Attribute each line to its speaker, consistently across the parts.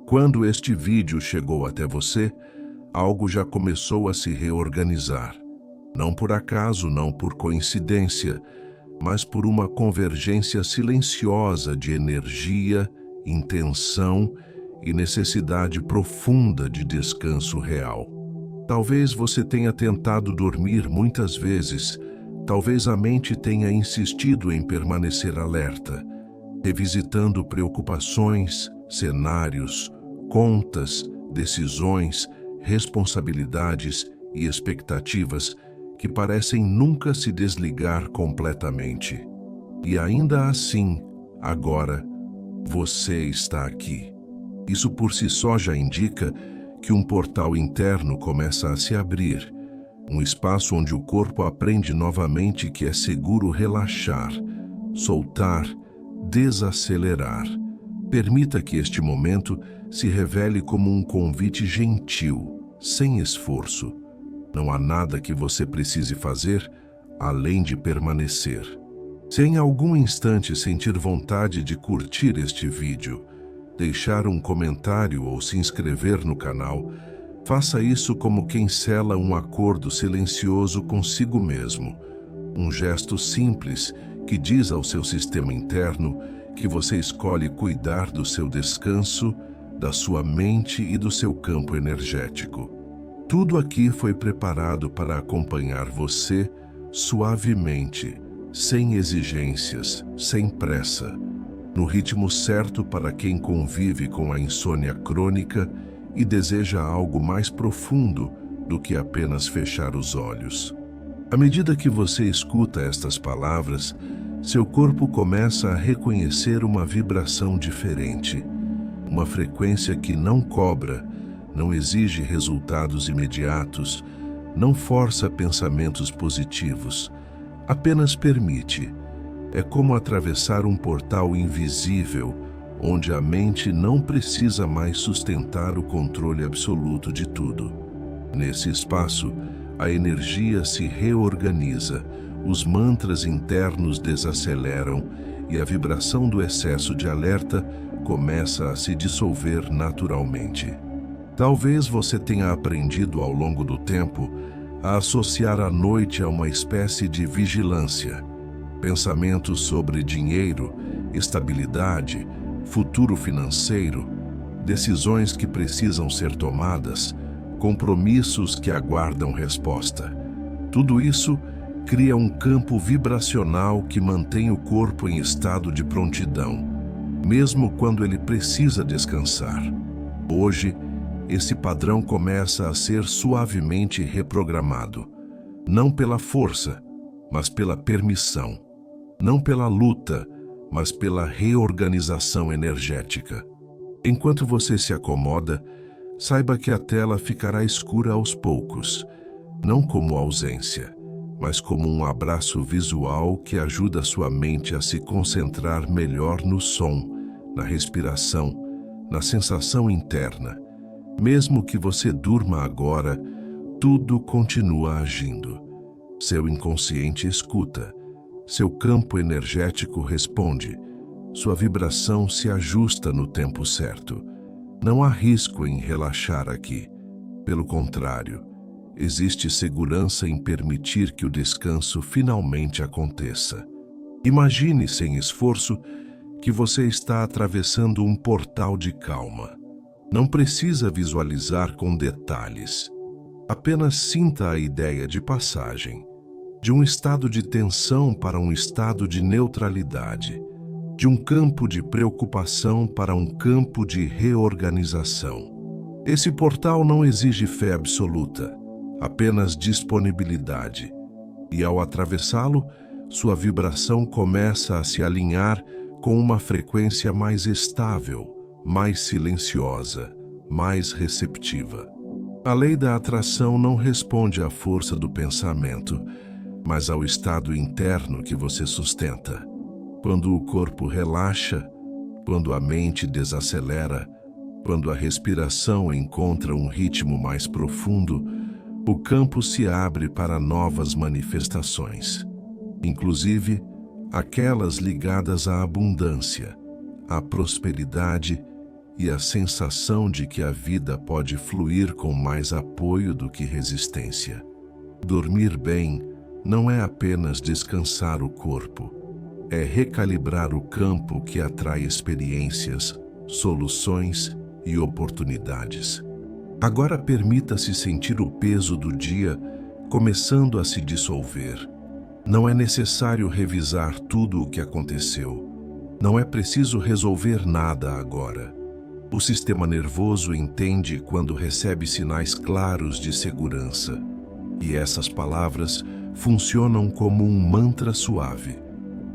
Speaker 1: Quando este vídeo chegou até você, algo já começou a se reorganizar. Não por acaso, não por coincidência, mas por uma convergência silenciosa de energia, intenção e necessidade profunda de descanso real. Talvez você tenha tentado dormir muitas vezes, talvez a mente tenha insistido em permanecer alerta, revisitando preocupações, cenários, contas, decisões, responsabilidades e expectativas que parecem nunca se desligar completamente. E ainda assim, agora, você está aqui. Isso por si só já indica que um portal interno começa a se abrir, um espaço onde o corpo aprende novamente que é seguro relaxar, soltar, desacelerar. Permita que este momento se revele como um convite gentil, sem esforço. Não há nada que você precise fazer além de permanecer. Se em algum instante sentir vontade de curtir este vídeo, deixar um comentário ou se inscrever no canal, faça isso como quem sela um acordo silencioso consigo mesmo. Um gesto simples que diz ao seu sistema interno que você escolhe cuidar do seu descanso, da sua mente e do seu campo energético. Tudo aqui foi preparado para acompanhar você suavemente, sem exigências, sem pressa, no ritmo certo para quem convive com a insônia crônica e deseja algo mais profundo do que apenas fechar os olhos. À medida que você escuta estas palavras, seu corpo começa a reconhecer uma vibração diferente, uma frequência que não cobra, não exige resultados imediatos, não força pensamentos positivos, apenas permite. É como atravessar um portal invisível, onde a mente não precisa mais sustentar o controle absoluto de tudo. Nesse espaço, a energia se reorganiza, os mantras internos desaceleram e a vibração do excesso de alerta começa a se dissolver naturalmente. Talvez você tenha aprendido ao longo do tempo a associar a noite a uma espécie de vigilância. Pensamentos sobre dinheiro, estabilidade, futuro financeiro, decisões que precisam ser tomadas, compromissos que aguardam resposta. Tudo isso cria um campo vibracional que mantém o corpo em estado de prontidão, mesmo quando ele precisa descansar. Hoje, esse padrão começa a ser suavemente reprogramado, não pela força, mas pela permissão, não pela luta, mas pela reorganização energética. Enquanto você se acomoda, saiba que a tela ficará escura aos poucos, não como ausência, mas como um abraço visual que ajuda sua mente a se concentrar melhor no som, na respiração, na sensação interna. Mesmo que você durma agora, tudo continua agindo. Seu inconsciente escuta, seu campo energético responde, sua vibração se ajusta no tempo certo. Não há risco em relaxar aqui. Pelo contrário, existe segurança em permitir que o descanso finalmente aconteça. Imagine, sem esforço, que você está atravessando um portal de calma. Não precisa visualizar com detalhes. Apenas sinta a ideia de passagem, de um estado de tensão para um estado de neutralidade, de um campo de preocupação para um campo de reorganização. Esse portal não exige fé absoluta, apenas disponibilidade. E ao atravessá-lo, sua vibração começa a se alinhar com uma frequência mais estável, mais silenciosa, mais receptiva. A lei da atração não responde à força do pensamento, mas ao estado interno que você sustenta. Quando o corpo relaxa, quando a mente desacelera, quando a respiração encontra um ritmo mais profundo, o campo se abre para novas manifestações, inclusive aquelas ligadas à abundância, à prosperidade e a sensação de que a vida pode fluir com mais apoio do que resistência. Dormir bem não é apenas descansar o corpo, é recalibrar o campo que atrai experiências, soluções e oportunidades. Agora permita-se sentir o peso do dia começando a se dissolver. Não é necessário revisar tudo o que aconteceu. Não é preciso resolver nada agora. O sistema nervoso entende quando recebe sinais claros de segurança. E essas palavras funcionam como um mantra suave,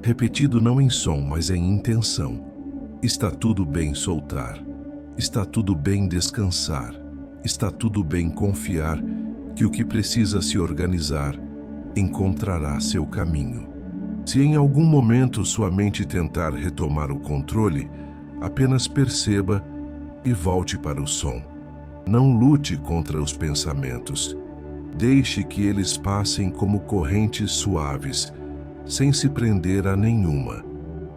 Speaker 1: repetido não em som, mas em intenção. Está tudo bem soltar. Está tudo bem descansar. Está tudo bem confiar que o que precisa se organizar encontrará seu caminho. Se em algum momento sua mente tentar retomar o controle, apenas perceba e volte para o som. Não lute contra os pensamentos. Deixe que eles passem como correntes suaves, sem se prender a nenhuma.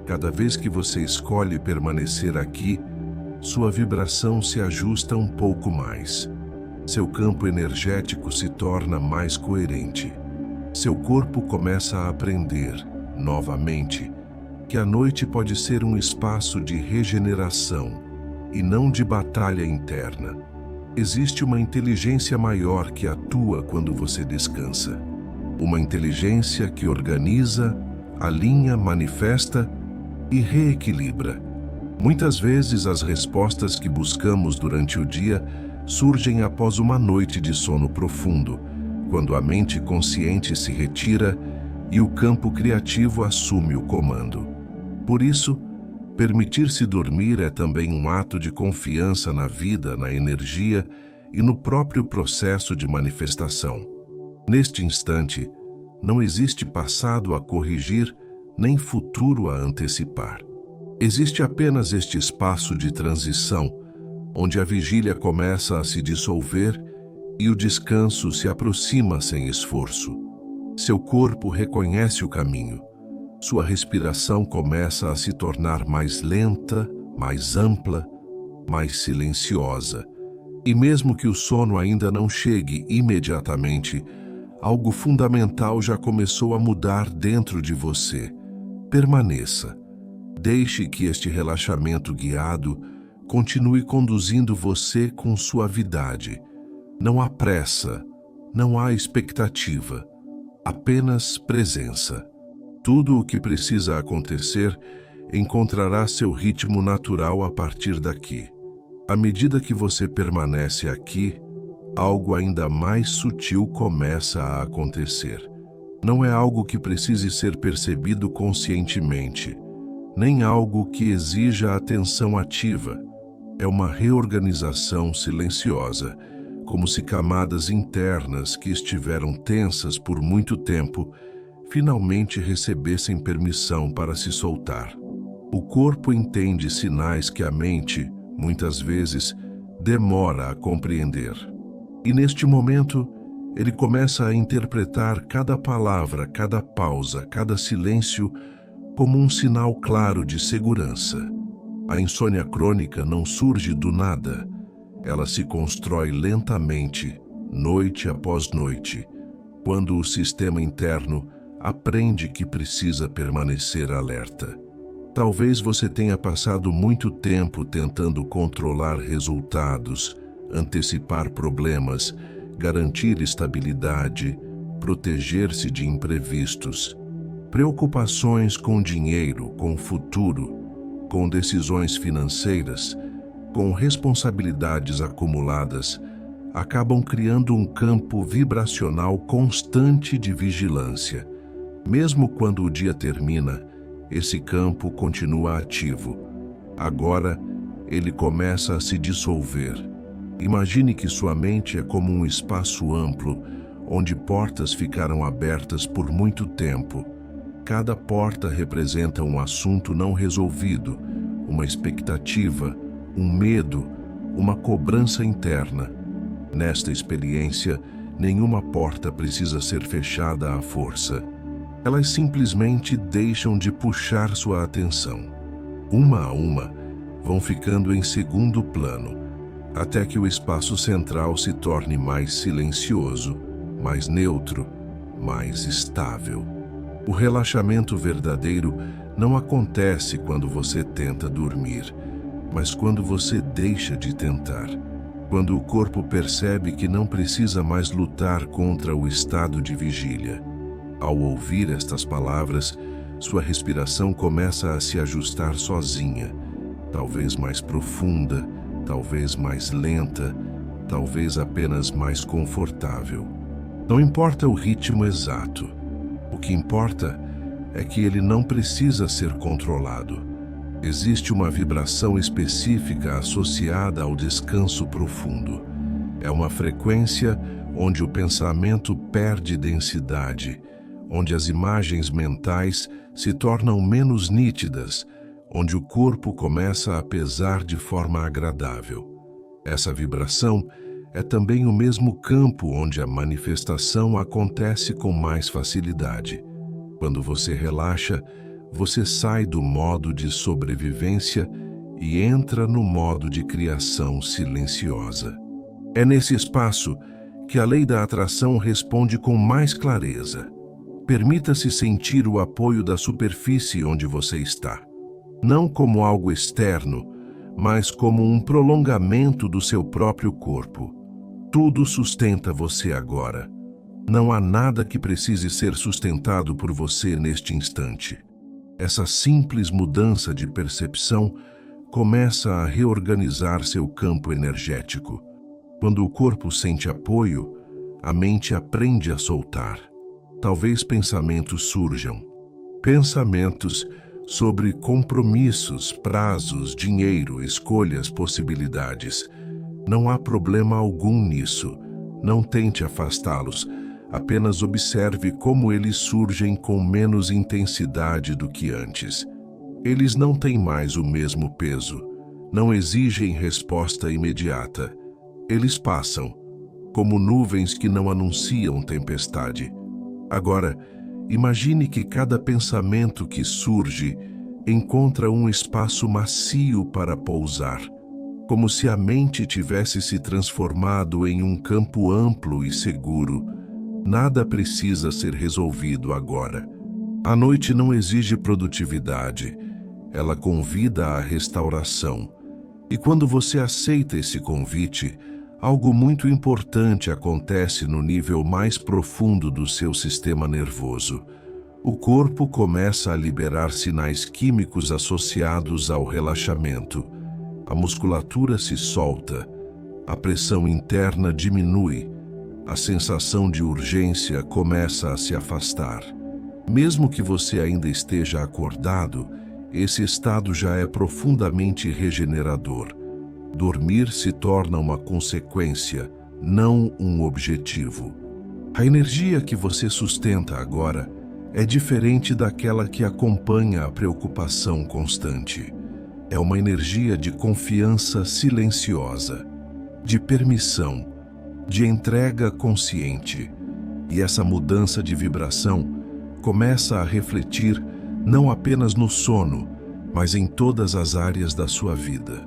Speaker 1: Cada vez que você escolhe permanecer aqui, sua vibração se ajusta um pouco mais. Seu campo energético se torna mais coerente. Seu corpo começa a aprender, novamente, que a noite pode ser um espaço de regeneração e não de batalha interna. Existe uma inteligência maior que atua quando você descansa. Uma inteligência que organiza, alinha, manifesta e reequilibra. Muitas vezes as respostas que buscamos durante o dia surgem após uma noite de sono profundo, quando a mente consciente se retira e o campo criativo assume o comando. Por isso, permitir-se dormir é também um ato de confiança na vida, na energia e no próprio processo de manifestação. Neste instante, não existe passado a corrigir, nem futuro a antecipar. Existe apenas este espaço de transição, onde a vigília começa a se dissolver e o descanso se aproxima sem esforço. Seu corpo reconhece o caminho. Sua respiração começa a se tornar mais lenta, mais ampla, mais silenciosa. E mesmo que o sono ainda não chegue imediatamente, algo fundamental já começou a mudar dentro de você. Permaneça. Deixe que este relaxamento guiado continue conduzindo você com suavidade. Não há pressa, não há expectativa, apenas presença. Tudo o que precisa acontecer encontrará seu ritmo natural a partir daqui. À medida que você permanece aqui, algo ainda mais sutil começa a acontecer. Não é algo que precise ser percebido conscientemente, nem algo que exija atenção ativa. É uma reorganização silenciosa, como se camadas internas que estiveram tensas por muito tempo finalmente recebessem permissão para se soltar. O corpo entende sinais que a mente, muitas vezes, demora a compreender. E neste momento, ele começa a interpretar cada palavra, cada pausa, cada silêncio como um sinal claro de segurança. A insônia crônica não surge do nada. Ela se constrói lentamente, noite após noite, quando o sistema interno aprende que precisa permanecer alerta. Talvez você tenha passado muito tempo tentando controlar resultados, antecipar problemas, garantir estabilidade, proteger-se de imprevistos. Preocupações com dinheiro, com futuro, com decisões financeiras, com responsabilidades acumuladas, acabam criando um campo vibracional constante de vigilância. Mesmo quando o dia termina, esse campo continua ativo. Agora, ele começa a se dissolver. Imagine que sua mente é como um espaço amplo, onde portas ficaram abertas por muito tempo. Cada porta representa um assunto não resolvido, uma expectativa, um medo, uma cobrança interna. Nesta experiência, nenhuma porta precisa ser fechada à força. Elas simplesmente deixam de puxar sua atenção. Uma a uma, vão ficando em segundo plano, até que o espaço central se torne mais silencioso, mais neutro, mais estável. O relaxamento verdadeiro não acontece quando você tenta dormir, mas quando você deixa de tentar. Quando o corpo percebe que não precisa mais lutar contra o estado de vigília. Ao ouvir estas palavras, sua respiração começa a se ajustar sozinha, talvez mais profunda, talvez mais lenta, talvez apenas mais confortável. Não importa o ritmo exato. O que importa é que ele não precisa ser controlado. Existe uma vibração específica associada ao descanso profundo. É uma frequência onde o pensamento perde densidade, onde as imagens mentais se tornam menos nítidas, onde o corpo começa a pesar de forma agradável. Essa vibração é também o mesmo campo onde a manifestação acontece com mais facilidade. Quando você relaxa, você sai do modo de sobrevivência e entra no modo de criação silenciosa. É nesse espaço que a lei da atração responde com mais clareza. Permita-se sentir o apoio da superfície onde você está. Não como algo externo, mas como um prolongamento do seu próprio corpo. Tudo sustenta você agora. Não há nada que precise ser sustentado por você neste instante. Essa simples mudança de percepção começa a reorganizar seu campo energético. Quando o corpo sente apoio, a mente aprende a soltar. Talvez pensamentos surjam. Pensamentos sobre compromissos, prazos, dinheiro, escolhas, possibilidades. Não há problema algum nisso. Não tente afastá-los. Apenas observe como eles surgem com menos intensidade do que antes. Eles não têm mais o mesmo peso. Não exigem resposta imediata. Eles passam, como nuvens que não anunciam tempestade. Agora, imagine que cada pensamento que surge encontra um espaço macio para pousar, como se a mente tivesse se transformado em um campo amplo e seguro. Nada precisa ser resolvido agora. A noite não exige produtividade, ela convida à restauração. E quando você aceita esse convite, algo muito importante acontece no nível mais profundo do seu sistema nervoso. O corpo começa a liberar sinais químicos associados ao relaxamento. A musculatura se solta, a pressão interna diminui, a sensação de urgência começa a se afastar. Mesmo que você ainda esteja acordado, esse estado já é profundamente regenerador. Dormir se torna uma consequência, não um objetivo. A energia que você sustenta agora é diferente daquela que acompanha a preocupação constante. É uma energia de confiança silenciosa, de permissão, de entrega consciente. E essa mudança de vibração começa a refletir não apenas no sono, mas em todas as áreas da sua vida,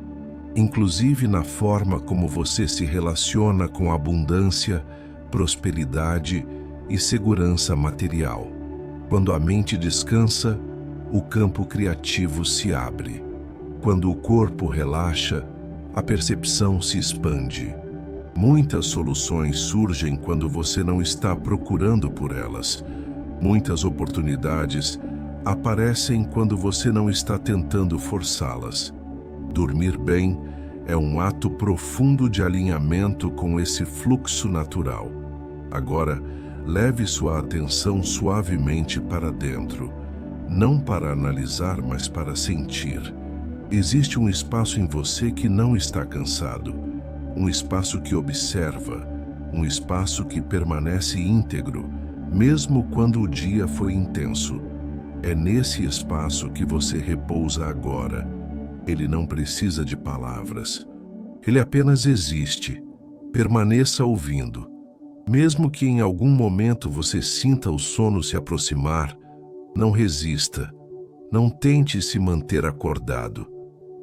Speaker 1: inclusive na forma como você se relaciona com abundância, prosperidade e segurança material. Quando a mente descansa, o campo criativo se abre. Quando o corpo relaxa, a percepção se expande. Muitas soluções surgem quando você não está procurando por elas. Muitas oportunidades aparecem quando você não está tentando forçá-las. Dormir bem é um ato profundo de alinhamento com esse fluxo natural. Agora, leve sua atenção suavemente para dentro, não para analisar, mas para sentir. Existe um espaço em você que não está cansado, um espaço que observa, um espaço que permanece íntegro, mesmo quando o dia foi intenso. É nesse espaço que você repousa agora. Ele não precisa de palavras. Ele apenas existe. Permaneça ouvindo. Mesmo que em algum momento você sinta o sono se aproximar, não resista. Não tente se manter acordado.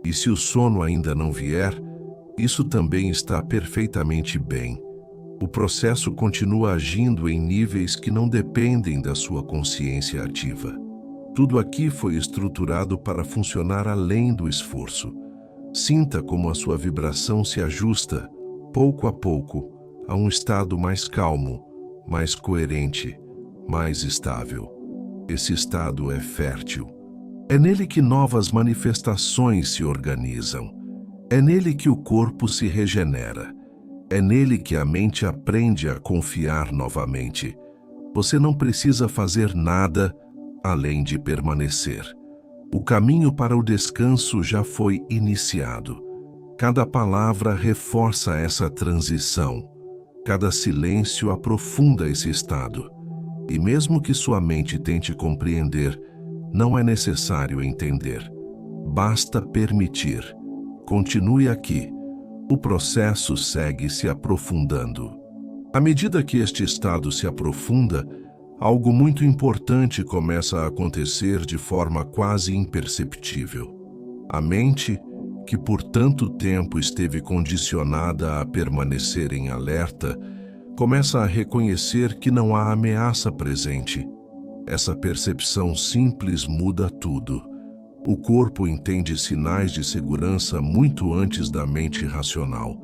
Speaker 1: E se o sono ainda não vier, isso também está perfeitamente bem. O processo continua agindo em níveis que não dependem da sua consciência ativa. Tudo aqui foi estruturado para funcionar além do esforço. Sinta como a sua vibração se ajusta, pouco a pouco, a um estado mais calmo, mais coerente, mais estável. Esse estado é fértil. É nele que novas manifestações se organizam. É nele que o corpo se regenera. É nele que a mente aprende a confiar novamente. Você não precisa fazer nada além de permanecer. O caminho para o descanso já foi iniciado. Cada palavra reforça essa transição. Cada silêncio aprofunda esse estado. E mesmo que sua mente tente compreender, não é necessário entender. Basta permitir. Continue aqui. O processo segue se aprofundando. À medida que este estado se aprofunda, algo muito importante começa a acontecer de forma quase imperceptível. A mente, que por tanto tempo esteve condicionada a permanecer em alerta, começa a reconhecer que não há ameaça presente. Essa percepção simples muda tudo. O corpo entende sinais de segurança muito antes da mente racional.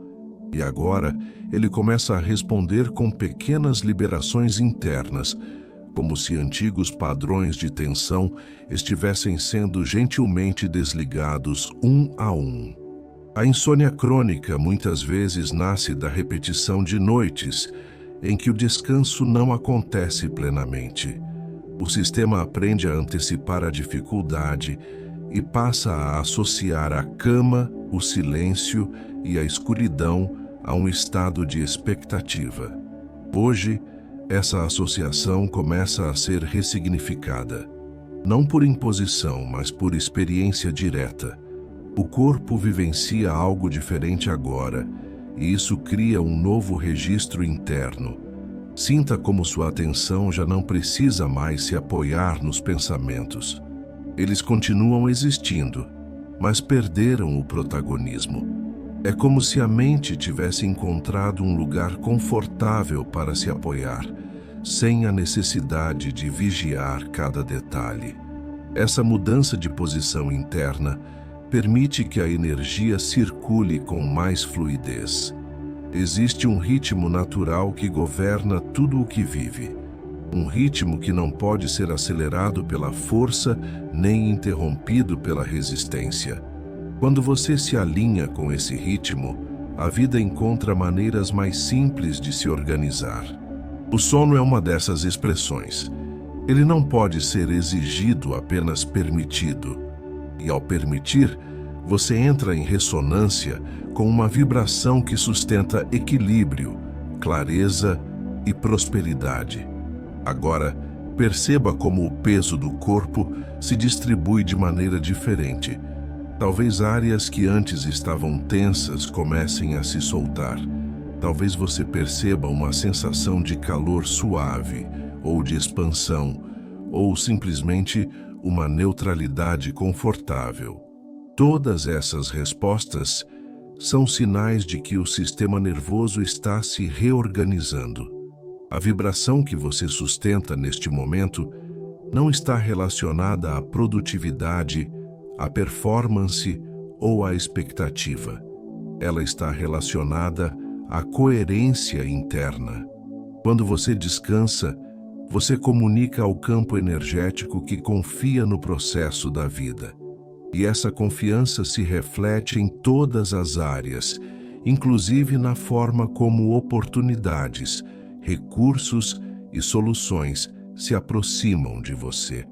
Speaker 1: E agora, ele começa a responder com pequenas liberações internas, como se antigos padrões de tensão estivessem sendo gentilmente desligados um a um. A insônia crônica muitas vezes nasce da repetição de noites em que o descanso não acontece plenamente. O sistema aprende a antecipar a dificuldade e passa a associar a cama, o silêncio e a escuridão a um estado de expectativa. Hoje, essa associação começa a ser ressignificada, não por imposição, mas por experiência direta. O corpo vivencia algo diferente agora, e isso cria um novo registro interno. Sinta como sua atenção já não precisa mais se apoiar nos pensamentos. Eles continuam existindo, mas perderam o protagonismo. É como se a mente tivesse encontrado um lugar confortável para se apoiar, sem a necessidade de vigiar cada detalhe. Essa mudança de posição interna permite que a energia circule com mais fluidez. Existe um ritmo natural que governa tudo o que vive. Um ritmo que não pode ser acelerado pela força nem interrompido pela resistência. Quando você se alinha com esse ritmo, a vida encontra maneiras mais simples de se organizar. O sono é uma dessas expressões. Ele não pode ser exigido, apenas permitido. E ao permitir, você entra em ressonância com uma vibração que sustenta equilíbrio, clareza e prosperidade. Agora, perceba como o peso do corpo se distribui de maneira diferente. Talvez áreas que antes estavam tensas comecem a se soltar. Talvez você perceba uma sensação de calor suave, ou de expansão, ou simplesmente uma neutralidade confortável. Todas essas respostas são sinais de que o sistema nervoso está se reorganizando. A vibração que você sustenta neste momento não está relacionada à produtividade, à performance ou à expectativa. Ela está relacionada à coerência interna. Quando você descansa, você comunica ao campo energético que confia no processo da vida. E essa confiança se reflete em todas as áreas, inclusive na forma como oportunidades, recursos e soluções se aproximam de você.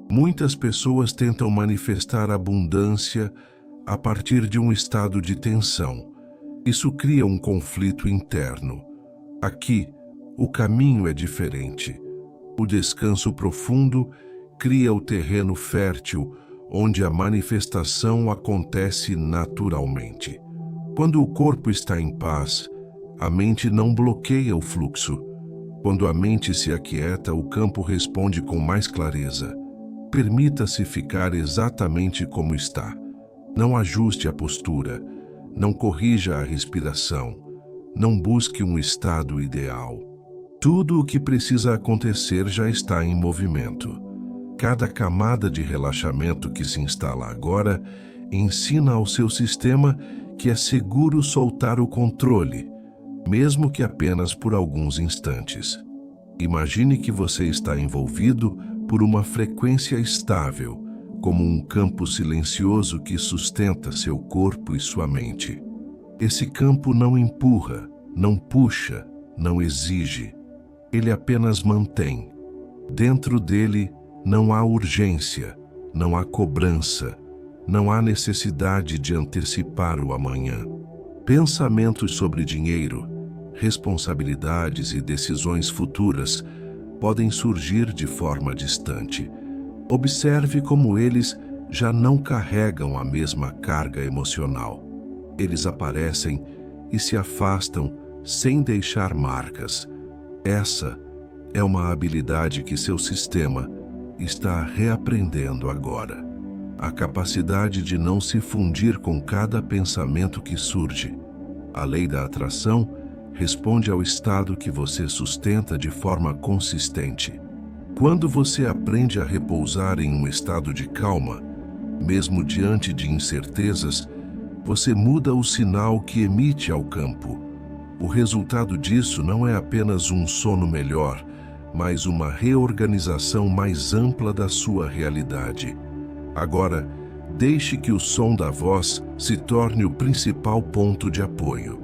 Speaker 1: Muitas pessoas tentam manifestar abundância a partir de um estado de tensão. Isso cria um conflito interno. Aqui, o caminho é diferente. O descanso profundo cria o terreno fértil onde a manifestação acontece naturalmente. Quando o corpo está em paz, a mente não bloqueia o fluxo. Quando a mente se aquieta, o campo responde com mais clareza. Permita-se ficar exatamente como está. Não ajuste a postura, não corrija a respiração, não busque um estado ideal. Tudo o que precisa acontecer já está em movimento. Cada camada de relaxamento que se instala agora ensina ao seu sistema que é seguro soltar o controle, mesmo que apenas por alguns instantes. Imagine que você está envolvido por uma frequência estável, como um campo silencioso que sustenta seu corpo e sua mente. Esse campo não empurra, não puxa, não exige. Ele apenas mantém. Dentro dele não há urgência, não há cobrança, não há necessidade de antecipar o amanhã. Pensamentos sobre dinheiro, responsabilidades e decisões futuras podem surgir de forma distante. Observe como eles já não carregam a mesma carga emocional. Eles aparecem e se afastam sem deixar marcas. Essa é uma habilidade que seu sistema está reaprendendo agora. A capacidade de não se fundir com cada pensamento que surge. A lei da atração responde ao estado que você sustenta de forma consistente. Quando você aprende a repousar em um estado de calma, mesmo diante de incertezas, você muda o sinal que emite ao campo. O resultado disso não é apenas um sono melhor, mas uma reorganização mais ampla da sua realidade. Agora, deixe que o som da voz se torne o principal ponto de apoio.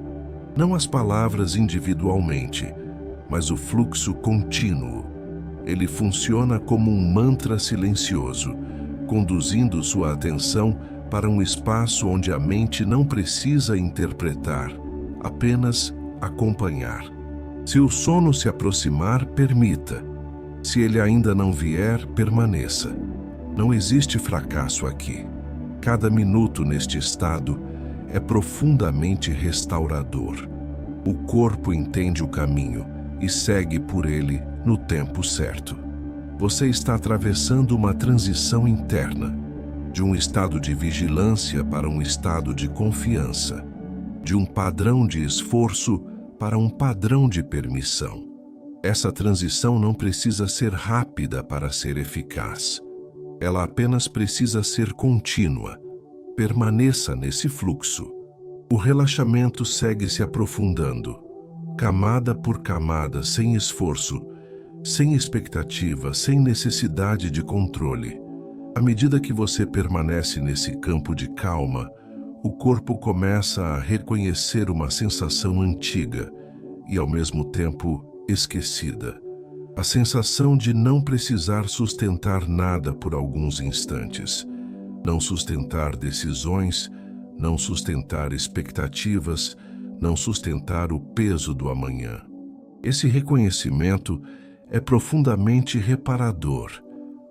Speaker 1: Não as palavras individualmente, mas o fluxo contínuo. Ele funciona como um mantra silencioso, conduzindo sua atenção para um espaço onde a mente não precisa interpretar, apenas acompanhar. Se o sono se aproximar, permita. Se ele ainda não vier, permaneça. Não existe fracasso aqui. Cada minuto neste estado é profundamente restaurador. O corpo entende o caminho e segue por ele no tempo certo. Você está atravessando uma transição interna, de um estado de vigilância para um estado de confiança, de um padrão de esforço para um padrão de permissão. Essa transição não precisa ser rápida para ser eficaz. Ela apenas precisa ser contínua. Permaneça nesse fluxo. O relaxamento segue se aprofundando, camada por camada, sem esforço, sem expectativa, sem necessidade de controle. À medida que você permanece nesse campo de calma, o corpo começa a reconhecer uma sensação antiga e, ao mesmo tempo, esquecida. A sensação de não precisar sustentar nada por alguns instantes. Não sustentar decisões, não sustentar expectativas, não sustentar o peso do amanhã. Esse reconhecimento é profundamente reparador,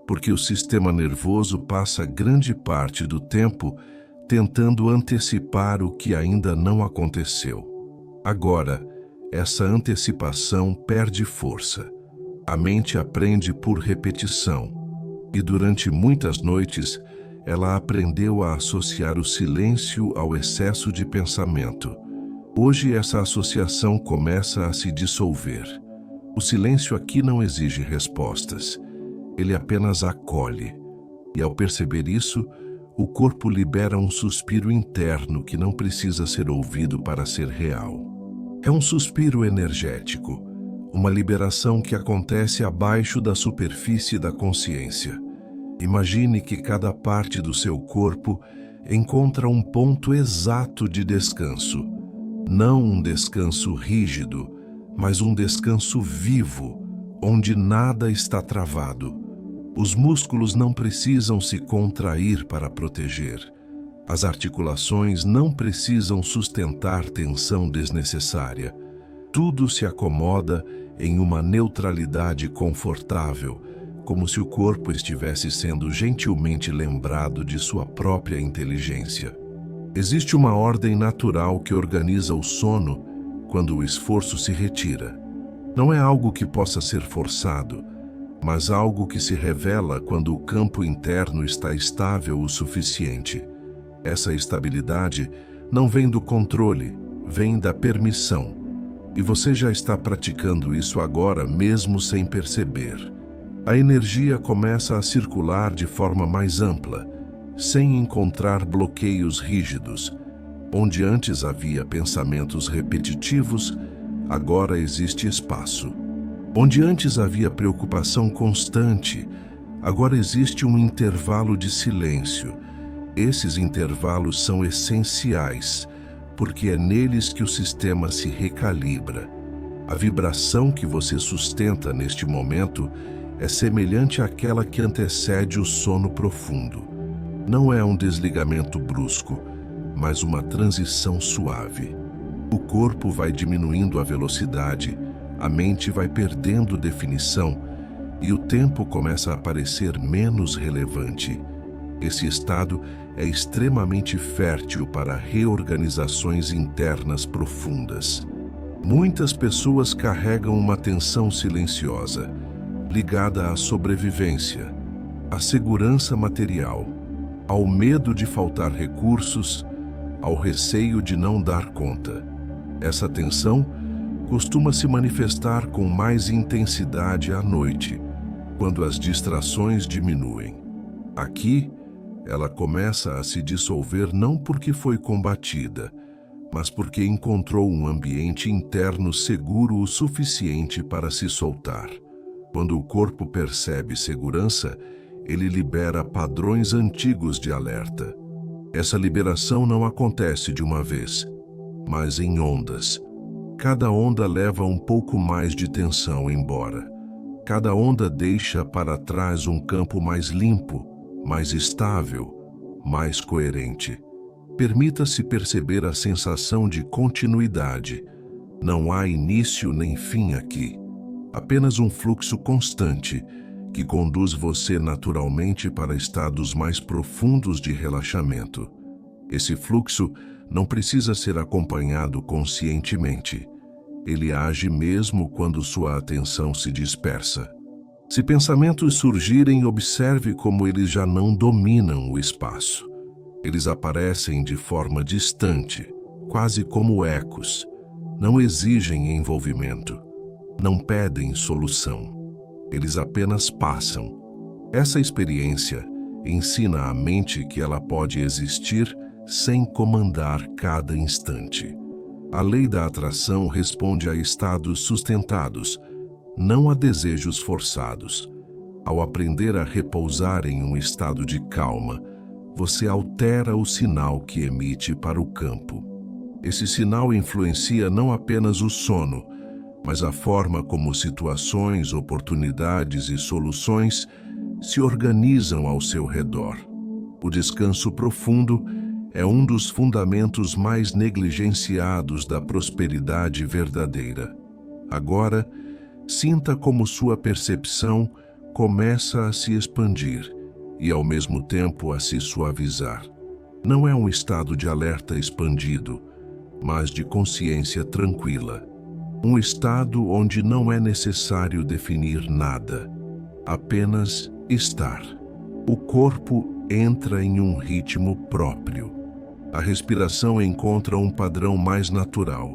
Speaker 1: porque o sistema nervoso passa grande parte do tempo tentando antecipar o que ainda não aconteceu. Agora, essa antecipação perde força. A mente aprende por repetição, e durante muitas noites, ela aprendeu a associar o silêncio ao excesso de pensamento. Hoje essa associação começa a se dissolver. O silêncio aqui não exige respostas. Ele apenas acolhe. E ao perceber isso, o corpo libera um suspiro interno que não precisa ser ouvido para ser real. É um suspiro energético, uma liberação que acontece abaixo da superfície da consciência. Imagine que cada parte do seu corpo encontra um ponto exato de descanso. Não um descanso rígido, mas um descanso vivo, onde nada está travado. Os músculos não precisam se contrair para proteger. As articulações não precisam sustentar tensão desnecessária. Tudo se acomoda em uma neutralidade confortável, como se o corpo estivesse sendo gentilmente lembrado de sua própria inteligência. Existe uma ordem natural que organiza o sono quando o esforço se retira. Não é algo que possa ser forçado, mas algo que se revela quando o campo interno está estável o suficiente. Essa estabilidade não vem do controle, vem da permissão. E você já está praticando isso agora, mesmo sem perceber. A energia começa a circular de forma mais ampla, sem encontrar bloqueios rígidos. Onde antes havia pensamentos repetitivos, agora existe espaço. Onde antes havia preocupação constante, agora existe um intervalo de silêncio. Esses intervalos são essenciais, porque é neles que o sistema se recalibra. A vibração que você sustenta neste momento é semelhante àquela que antecede o sono profundo. Não é um desligamento brusco, mas uma transição suave. O corpo vai diminuindo a velocidade, a mente vai perdendo definição e o tempo começa a parecer menos relevante. Esse estado é extremamente fértil para reorganizações internas profundas. Muitas pessoas carregam uma tensão silenciosa, ligada à sobrevivência, à segurança material, ao medo de faltar recursos, ao receio de não dar conta. Essa tensão costuma se manifestar com mais intensidade à noite, quando as distrações diminuem. Aqui, ela começa a se dissolver não porque foi combatida, mas porque encontrou um ambiente interno seguro o suficiente para se soltar. Quando o corpo percebe segurança, ele libera padrões antigos de alerta. Essa liberação não acontece de uma vez, mas em ondas. Cada onda leva um pouco mais de tensão embora. Cada onda deixa para trás um campo mais limpo, mais estável, mais coerente. Permita-se perceber a sensação de continuidade. Não há início nem fim aqui. Apenas um fluxo constante que conduz você naturalmente para estados mais profundos de relaxamento. Esse fluxo não precisa ser acompanhado conscientemente. Ele age mesmo quando sua atenção se dispersa. Se pensamentos surgirem, observe como eles já não dominam o espaço. Eles aparecem de forma distante, quase como ecos. Não exigem envolvimento. Não pedem solução. Eles apenas passam. Essa experiência ensina à mente que ela pode existir sem comandar cada instante. A lei da atração responde a estados sustentados, não a desejos forçados. Ao aprender a repousar em um estado de calma, você altera o sinal que emite para o campo. Esse sinal influencia não apenas o sono, mas a forma como situações, oportunidades e soluções se organizam ao seu redor. O descanso profundo é um dos fundamentos mais negligenciados da prosperidade verdadeira. Agora, sinta como sua percepção começa a se expandir e, ao mesmo tempo, a se suavizar. Não é um estado de alerta expandido, mas de consciência tranquila. Um estado onde não é necessário definir nada, apenas estar. O corpo entra em um ritmo próprio. A respiração encontra um padrão mais natural.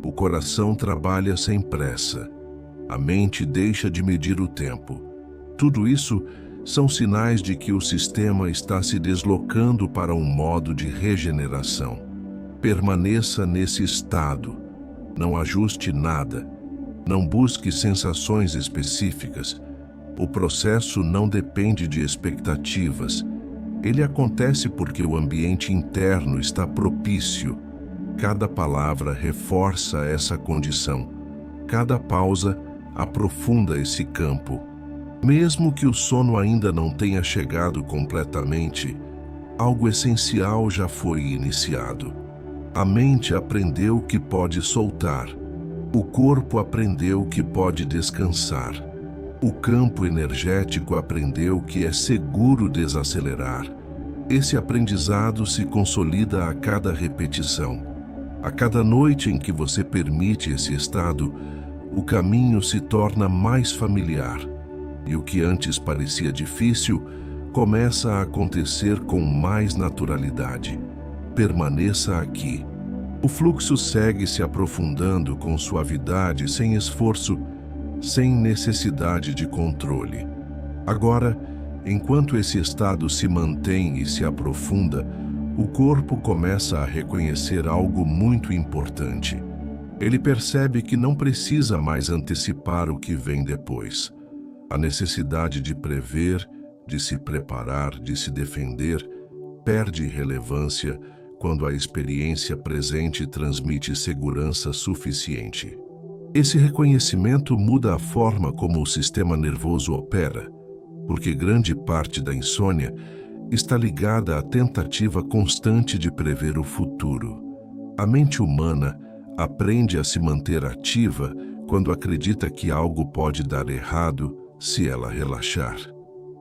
Speaker 1: O coração trabalha sem pressa. A mente deixa de medir o tempo. Tudo isso são sinais de que o sistema está se deslocando para um modo de regeneração. Permaneça nesse estado. Não ajuste nada. Não busque sensações específicas. O processo não depende de expectativas. Ele acontece porque o ambiente interno está propício. Cada palavra reforça essa condição. Cada pausa aprofunda esse campo. Mesmo que o sono ainda não tenha chegado completamente, algo essencial já foi iniciado. A mente aprendeu que pode soltar. O corpo aprendeu que pode descansar. O campo energético aprendeu que é seguro desacelerar. Esse aprendizado se consolida a cada repetição. A cada noite em que você permite esse estado, o caminho se torna mais familiar. E o que antes parecia difícil começa a acontecer com mais naturalidade. permaneça aqui. O fluxo segue se aprofundando com suavidade, sem esforço, sem necessidade de controle. Agora, enquanto esse estado se mantém e se aprofunda, o corpo começa a reconhecer algo muito importante. Ele percebe que não precisa mais antecipar o que vem depois. A necessidade de prever, de se preparar, de se defender, perde relevância quando a experiência presente transmite segurança suficiente. Esse reconhecimento muda a forma como o sistema nervoso opera, porque grande parte da insônia está ligada à tentativa constante de prever o futuro. A mente humana aprende a se manter ativa quando acredita que algo pode dar errado se ela relaxar.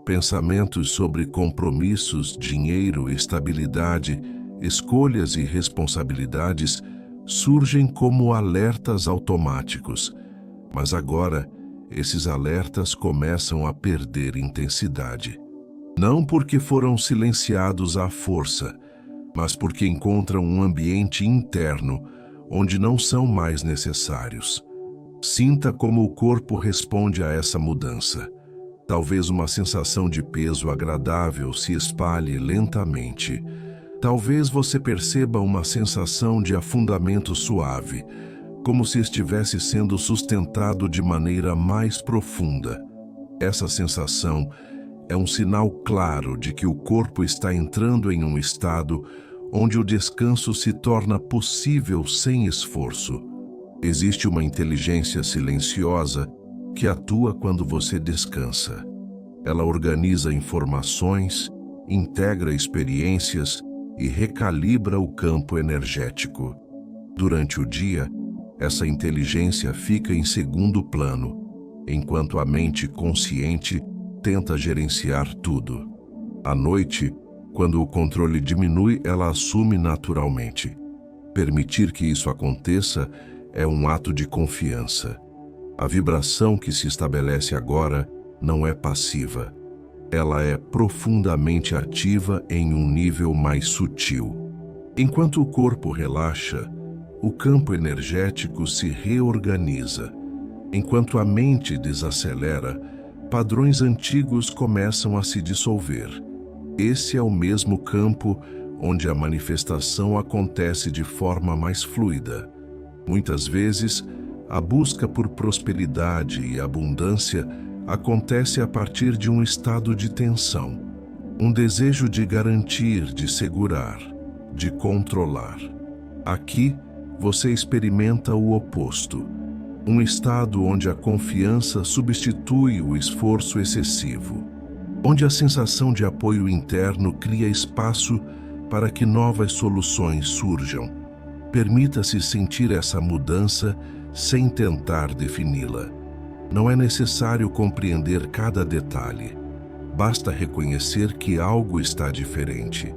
Speaker 1: Pensamentos sobre compromissos, dinheiro, estabilidade, escolhas e responsabilidades surgem como alertas automáticos, mas agora esses alertas começam a perder intensidade. Não porque foram silenciados à força, mas porque encontram um ambiente interno onde não são mais necessários. Sinta como o corpo responde a essa mudança. Talvez uma sensação de peso agradável se espalhe lentamente. Talvez você perceba uma sensação de afundamento suave, como se estivesse sendo sustentado de maneira mais profunda. Essa sensação é um sinal claro de que o corpo está entrando em um estado onde o descanso se torna possível sem esforço. Existe uma inteligência silenciosa que atua quando você descansa. Ela organiza informações, integra experiências e recalibra o campo energético. Durante o dia, essa inteligência fica em segundo plano, enquanto a mente consciente tenta gerenciar tudo. À noite, quando o controle diminui, ela assume naturalmente. Permitir que isso aconteça é um ato de confiança. A vibração que se estabelece agora não é passiva. Ela é profundamente ativa em um nível mais sutil. Enquanto o corpo relaxa, o campo energético se reorganiza. Enquanto a mente desacelera, padrões antigos começam a se dissolver. Esse é o mesmo campo onde a manifestação acontece de forma mais fluida. Muitas vezes, a busca por prosperidade e abundância acontece a partir de um estado de tensão, um desejo de garantir, de segurar, de controlar. Aqui, você experimenta o oposto, um estado onde a confiança substitui o esforço excessivo, onde a sensação de apoio interno cria espaço para que novas soluções surjam. Permita-se sentir essa mudança sem tentar defini-la. Não é necessário compreender cada detalhe. Basta reconhecer que algo está diferente.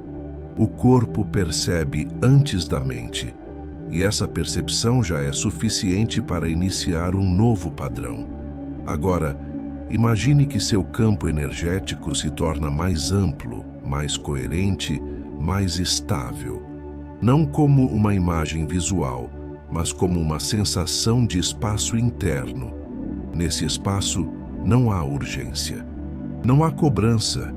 Speaker 1: O corpo percebe antes da mente, e essa percepção já é suficiente para iniciar um novo padrão. Agora, imagine que seu campo energético se torna mais amplo, mais coerente, mais estável. Não como uma imagem visual, mas como uma sensação de espaço interno. Nesse espaço, não há urgência. Não há cobrança.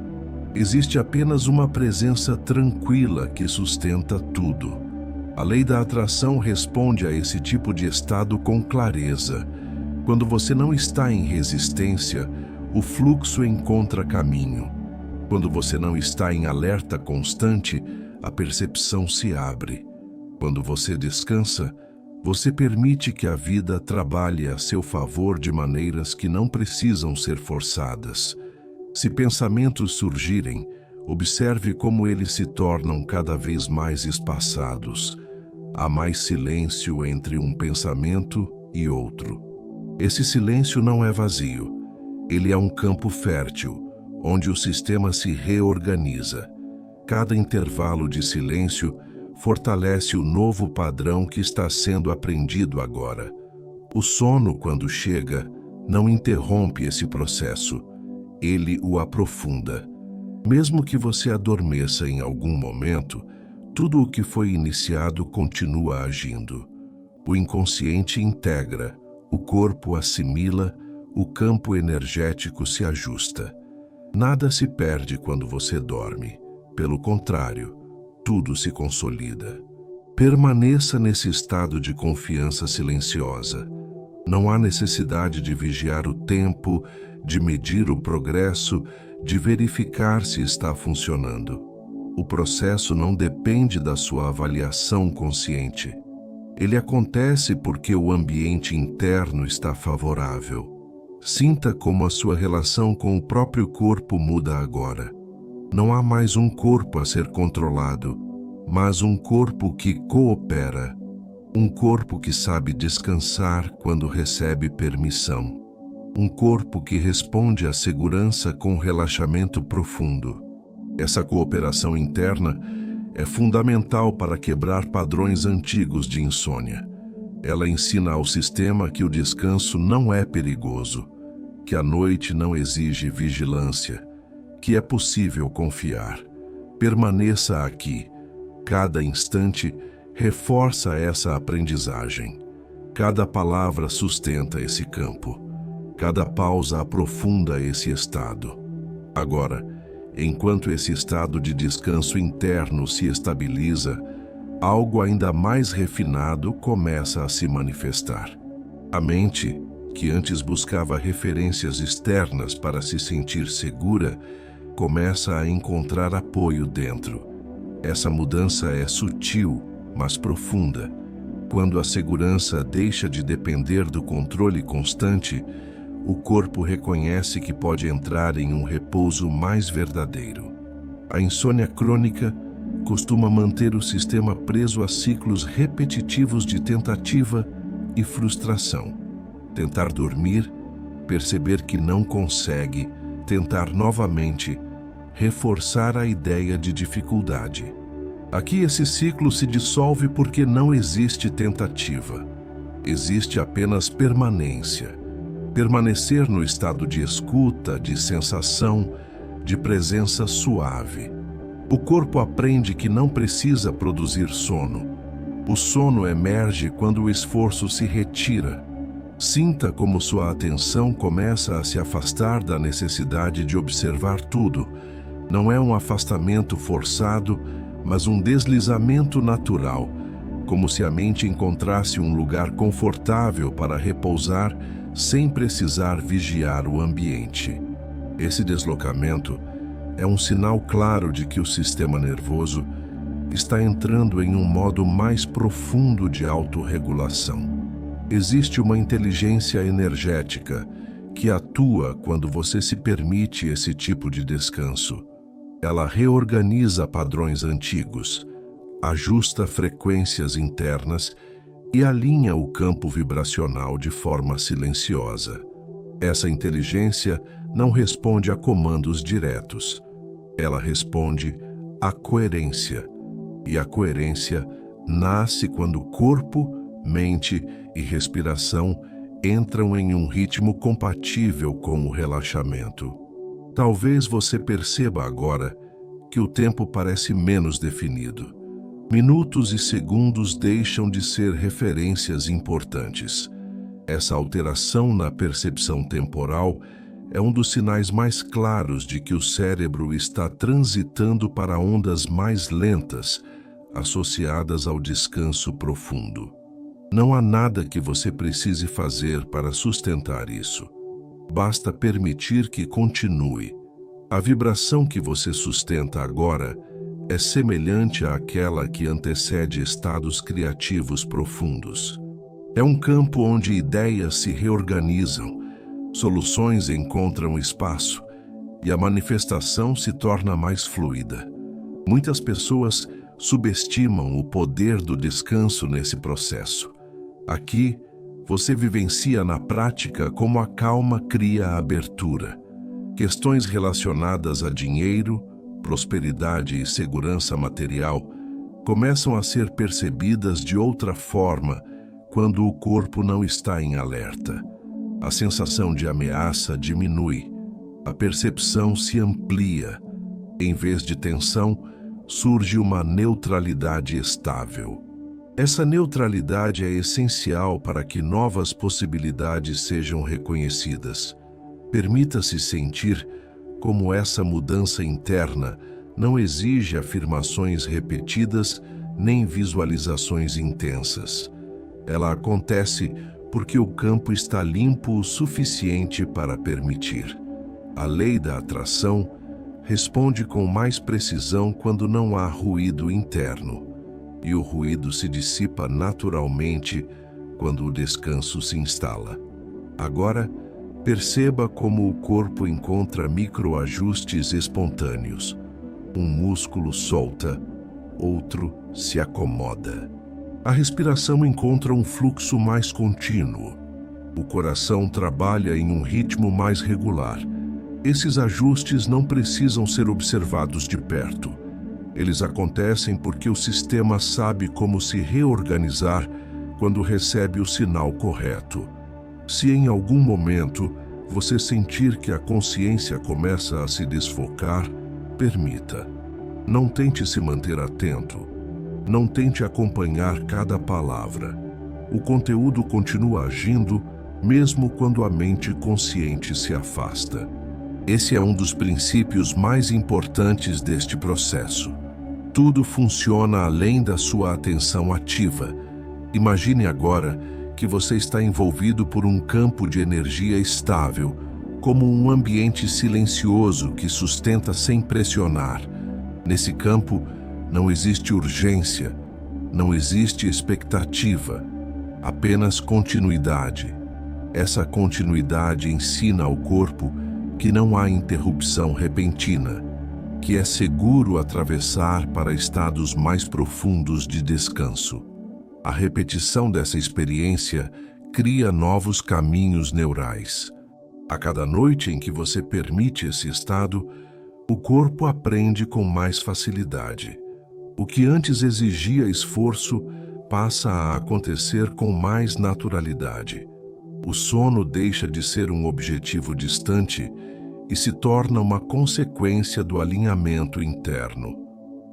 Speaker 1: Existe apenas uma presença tranquila que sustenta tudo. A lei da atração responde a esse tipo de estado com clareza. Quando você não está em resistência, o fluxo encontra caminho. Quando você não está em alerta constante, a percepção se abre. Quando você descansa, você permite que a vida trabalhe a seu favor de maneiras que não precisam ser forçadas. Se pensamentos surgirem, observe como eles se tornam cada vez mais espaçados. Há mais silêncio entre um pensamento e outro. Esse silêncio não é vazio. Ele é um campo fértil, onde o sistema se reorganiza. Cada intervalo de silêncio fortalece o novo padrão que está sendo aprendido agora. O sono, quando chega, não interrompe esse processo. Ele o aprofunda. Mesmo que você adormeça em algum momento, tudo o que foi iniciado continua agindo. O inconsciente integra, o corpo assimila, o campo energético se ajusta. Nada se perde quando você dorme. Pelo contrário, tudo se consolida. Permaneça nesse estado de confiança silenciosa. Não há necessidade de vigiar o tempo, de medir o progresso, de verificar se está funcionando. O processo não depende da sua avaliação consciente. Ele acontece porque o ambiente interno está favorável. Sinta como a sua relação com o próprio corpo muda agora. Não há mais um corpo a ser controlado, mas um corpo que coopera. Um corpo que sabe descansar quando recebe permissão. Um corpo que responde à segurança com relaxamento profundo. Essa cooperação interna é fundamental para quebrar padrões antigos de insônia. Ela ensina ao sistema que o descanso não é perigoso, que a noite não exige vigilância, que é possível confiar. Permaneça aqui. Cada instante reforça essa aprendizagem. Cada palavra sustenta esse campo. Cada pausa aprofunda esse estado. Agora, enquanto esse estado de descanso interno se estabiliza, algo ainda mais refinado começa a se manifestar. A mente, que antes buscava referências externas para se sentir segura, começa a encontrar apoio dentro. Essa mudança é sutil, mas profunda. Quando a segurança deixa de depender do controle constante, o corpo reconhece que pode entrar em um repouso mais verdadeiro. A insônia crônica costuma manter o sistema preso a ciclos repetitivos de tentativa e frustração. Tentar dormir, perceber que não consegue, tentar novamente, reforçar a ideia de dificuldade. Aqui esse ciclo se dissolve porque não existe tentativa. Existe apenas permanência. Permanecer no estado de escuta, de sensação, de presença suave. O corpo aprende que não precisa produzir sono. O sono emerge quando o esforço se retira. Sinta como sua atenção começa a se afastar da necessidade de observar tudo. Não é um afastamento forçado, mas um deslizamento natural, como se a mente encontrasse um lugar confortável para repousar sem precisar vigiar o ambiente. Esse deslocamento é um sinal claro de que o sistema nervoso está entrando em um modo mais profundo de autorregulação. Existe uma inteligência energética que atua quando você se permite esse tipo de descanso. Ela reorganiza padrões antigos, ajusta frequências internas e alinha o campo vibracional de forma silenciosa. Essa inteligência não responde a comandos diretos. Ela responde à coerência. E a coerência nasce quando corpo, mente e respiração entram em um ritmo compatível com o relaxamento. Talvez você perceba agora que o tempo parece menos definido. Minutos e segundos deixam de ser referências importantes. Essa alteração na percepção temporal é um dos sinais mais claros de que o cérebro está transitando para ondas mais lentas, associadas ao descanso profundo. Não há nada que você precise fazer para sustentar isso. Basta permitir que continue. A vibração que você sustenta agora é semelhante àquela que antecede estados criativos profundos. É um campo onde ideias se reorganizam, soluções encontram espaço e a manifestação se torna mais fluida. Muitas pessoas subestimam o poder do descanso nesse processo. Aqui, você vivencia na prática como a calma cria a abertura. Questões relacionadas a dinheiro, prosperidade e segurança material começam a ser percebidas de outra forma quando o corpo não está em alerta. A sensação de ameaça diminui, a percepção se amplia. Em vez de tensão, surge uma neutralidade estável. Essa neutralidade é essencial para que novas possibilidades sejam reconhecidas. Permita-se sentir como essa mudança interna não exige afirmações repetidas nem visualizações intensas. Ela acontece porque o campo está limpo o suficiente para permitir. A lei da atração responde com mais precisão quando não há ruído interno, e o ruído se dissipa naturalmente quando o descanso se instala. Agora, perceba como o corpo encontra microajustes espontâneos. Um músculo solta, outro se acomoda. A respiração encontra um fluxo mais contínuo. O coração trabalha em um ritmo mais regular. Esses ajustes não precisam ser observados de perto. Eles acontecem porque o sistema sabe como se reorganizar quando recebe o sinal correto. Se em algum momento você sentir que a consciência começa a se desfocar, permita. Não tente se manter atento. Não tente acompanhar cada palavra. O conteúdo continua agindo, mesmo quando a mente consciente se afasta. Esse é um dos princípios mais importantes deste processo. Tudo funciona além da sua atenção ativa. Imagine agora que você está envolvido por um campo de energia estável, como um ambiente silencioso que sustenta sem pressionar. Nesse campo, não existe urgência, não existe expectativa, apenas continuidade. Essa continuidade ensina ao corpo que não há interrupção repentina, que é seguro atravessar para estados mais profundos de descanso. A repetição dessa experiência cria novos caminhos neurais. A cada noite em que você permite esse estado, o corpo aprende com mais facilidade. O que antes exigia esforço passa a acontecer com mais naturalidade. O sono deixa de ser um objetivo distante e se torna uma consequência do alinhamento interno.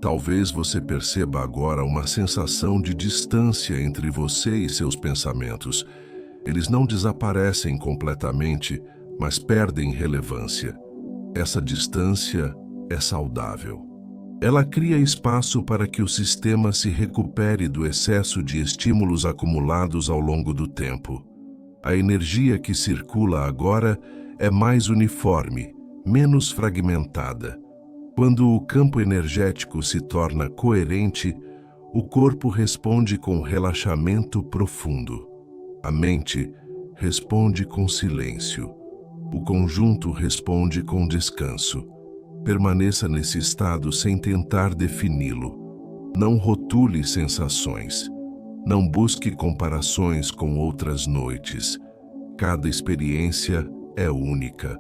Speaker 1: Talvez você perceba agora uma sensação de distância entre você e seus pensamentos. Eles não desaparecem completamente, mas perdem relevância. Essa distância é saudável. Ela cria espaço para que o sistema se recupere do excesso de estímulos acumulados ao longo do tempo. A energia que circula agora é mais uniforme, menos fragmentada. Quando o campo energético se torna coerente, o corpo responde com relaxamento profundo. A mente responde com silêncio. O conjunto responde com descanso. Permaneça nesse estado sem tentar defini-lo. Não rotule sensações. Não busque comparações com outras noites. Cada experiência é única.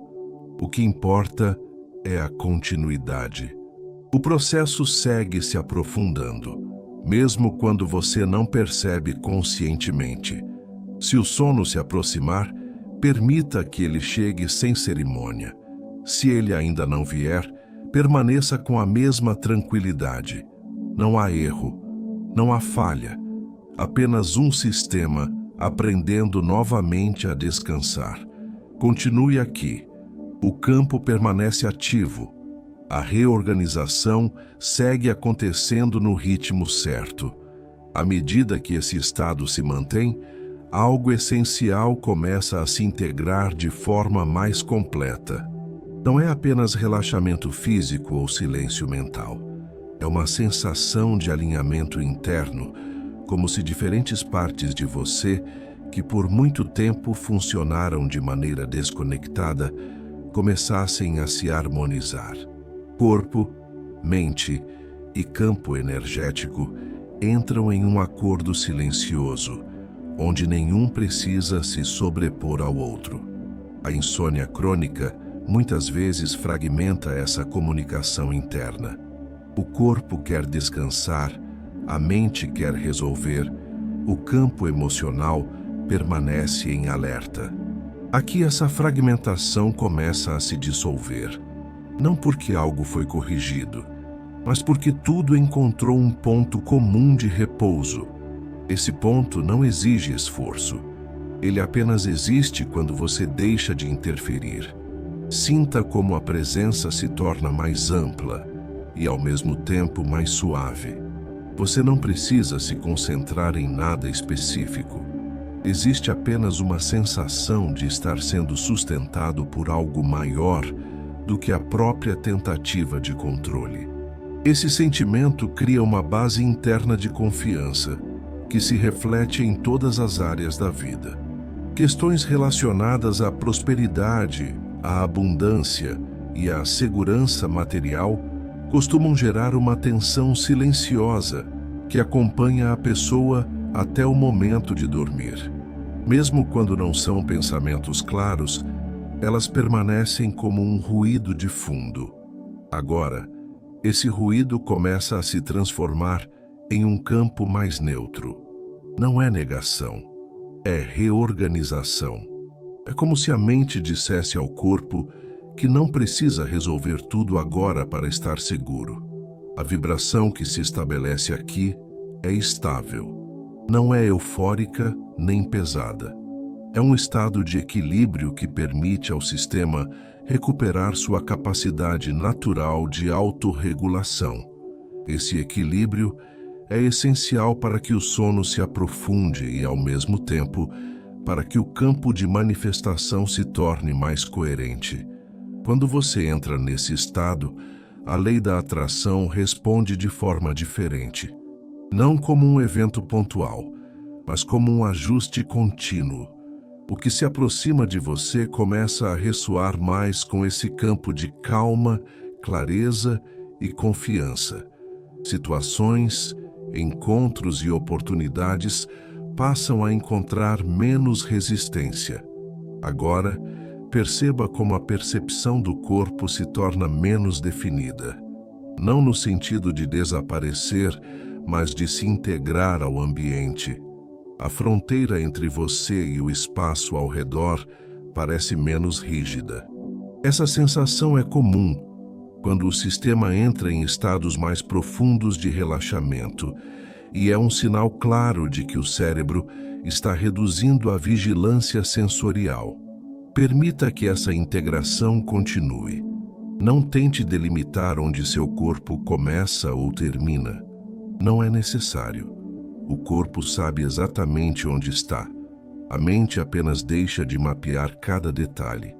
Speaker 1: O que importa é a continuidade. O processo segue se aprofundando, mesmo quando você não percebe conscientemente. Se o sono se aproximar, permita que ele chegue sem cerimônia. Se ele ainda não vier, permaneça com a mesma tranquilidade. Não há erro, não há falha, apenas um sistema aprendendo novamente a descansar. Continue aqui. O campo permanece ativo. A reorganização segue acontecendo no ritmo certo. À medida que esse estado se mantém, algo essencial começa a se integrar de forma mais completa. Não é apenas relaxamento físico ou silêncio mental. É uma sensação de alinhamento interno, como se diferentes partes de você, que por muito tempo funcionaram de maneira desconectada, começassem a se harmonizar. Corpo, mente e campo energético entram em um acordo silencioso, onde nenhum precisa se sobrepor ao outro. A insônia crônica muitas vezes fragmenta essa comunicação interna. O corpo quer descansar, a mente quer resolver, o campo emocional permanece em alerta. Aqui essa fragmentação começa a se dissolver, não porque algo foi corrigido, mas porque tudo encontrou um ponto comum de repouso. Esse ponto não exige esforço. Ele apenas existe quando você deixa de interferir. Sinta como a presença se torna mais ampla e, ao mesmo tempo, mais suave. Você não precisa se concentrar em nada específico. Existe apenas uma sensação de estar sendo sustentado por algo maior do que a própria tentativa de controle. Esse sentimento cria uma base interna de confiança, que se reflete em todas as áreas da vida. Questões relacionadas à prosperidade, à abundância e à segurança material costumam gerar uma tensão silenciosa que acompanha a pessoa até o momento de dormir. Mesmo quando não são pensamentos claros, elas permanecem como um ruído de fundo. Agora, esse ruído começa a se transformar em um campo mais neutro. Não é negação, é reorganização. É como se a mente dissesse ao corpo que não precisa resolver tudo agora para estar seguro. A vibração que se estabelece aqui é estável. Não é eufórica nem pesada. É um estado de equilíbrio que permite ao sistema recuperar sua capacidade natural de autorregulação. Esse equilíbrio é essencial para que o sono se aprofunde e, ao mesmo tempo, para que o campo de manifestação se torne mais coerente. Quando você entra nesse estado, a lei da atração responde de forma diferente. Não como um evento pontual, mas como um ajuste contínuo. O que se aproxima de você começa a ressoar mais com esse campo de calma, clareza e confiança. Situações, encontros e oportunidades passam a encontrar menos resistência. Agora, perceba como a percepção do corpo se torna menos definida. Não no sentido de desaparecer, mas de se integrar ao ambiente. A fronteira entre você e o espaço ao redor parece menos rígida. Essa sensação é comum quando o sistema entra em estados mais profundos de relaxamento e é um sinal claro de que o cérebro está reduzindo a vigilância sensorial. Permita que essa integração continue. Não tente delimitar onde seu corpo começa ou termina. Não é necessário. O corpo sabe exatamente onde está. A mente apenas deixa de mapear cada detalhe.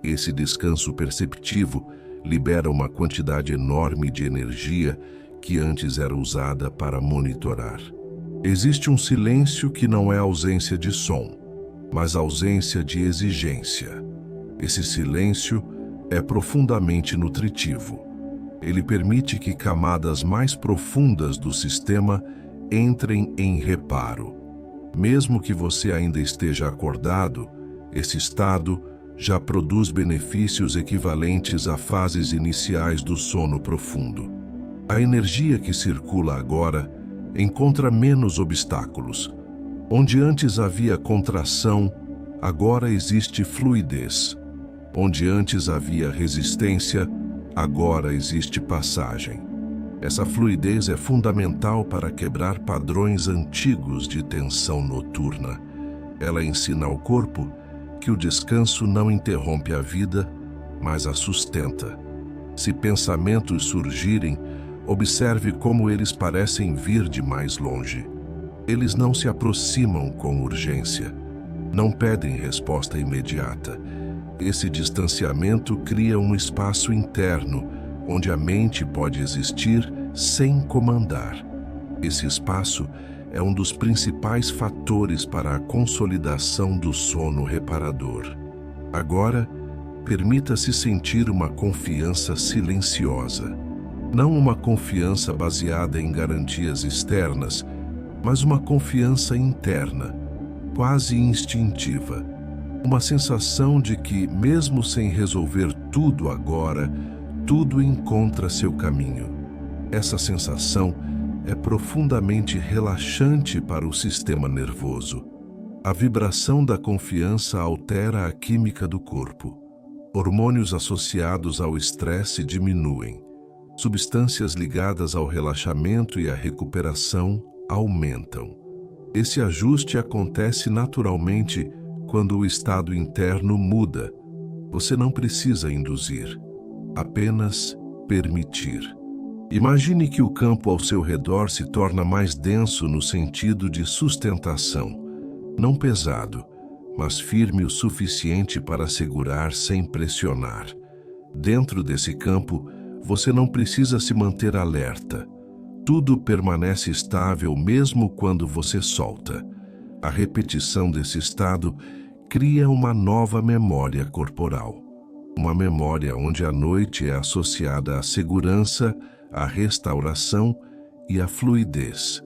Speaker 1: Esse descanso perceptivo libera uma quantidade enorme de energia que antes era usada para monitorar. Existe um silêncio que não é ausência de som, mas ausência de exigência. Esse silêncio é profundamente nutritivo. Ele permite que camadas mais profundas do sistema entrem em reparo. Mesmo que você ainda esteja acordado, esse estado já produz benefícios equivalentes a fases iniciais do sono profundo. A energia que circula agora encontra menos obstáculos. Onde antes havia contração, agora existe fluidez. Onde antes havia resistência, agora existe passagem. Essa fluidez é fundamental para quebrar padrões antigos de tensão noturna. Ela ensina ao corpo que o descanso não interrompe a vida, mas a sustenta. Se pensamentos surgirem, observe como eles parecem vir de mais longe. Eles não se aproximam com urgência. Não pedem resposta imediata. Esse distanciamento cria um espaço interno, onde a mente pode existir sem comandar. Esse espaço é um dos principais fatores para a consolidação do sono reparador. Agora, permita-se sentir uma confiança silenciosa. Não uma confiança baseada em garantias externas, mas uma confiança interna, quase instintiva. Uma sensação de que, mesmo sem resolver tudo agora, tudo encontra seu caminho. Essa sensação é profundamente relaxante para o sistema nervoso. A vibração da confiança altera a química do corpo. Hormônios associados ao estresse diminuem. Substâncias ligadas ao relaxamento e à recuperação aumentam. Esse ajuste acontece naturalmente quando o estado interno muda. Você não precisa induzir, apenas permitir. Imagine que o campo ao seu redor se torna mais denso no sentido de sustentação, não pesado, mas firme o suficiente para segurar sem pressionar. Dentro desse campo, você não precisa se manter alerta. Tudo permanece estável mesmo quando você solta. A repetição desse estado cria uma nova memória corporal. Uma memória onde a noite é associada à segurança, à restauração e à fluidez.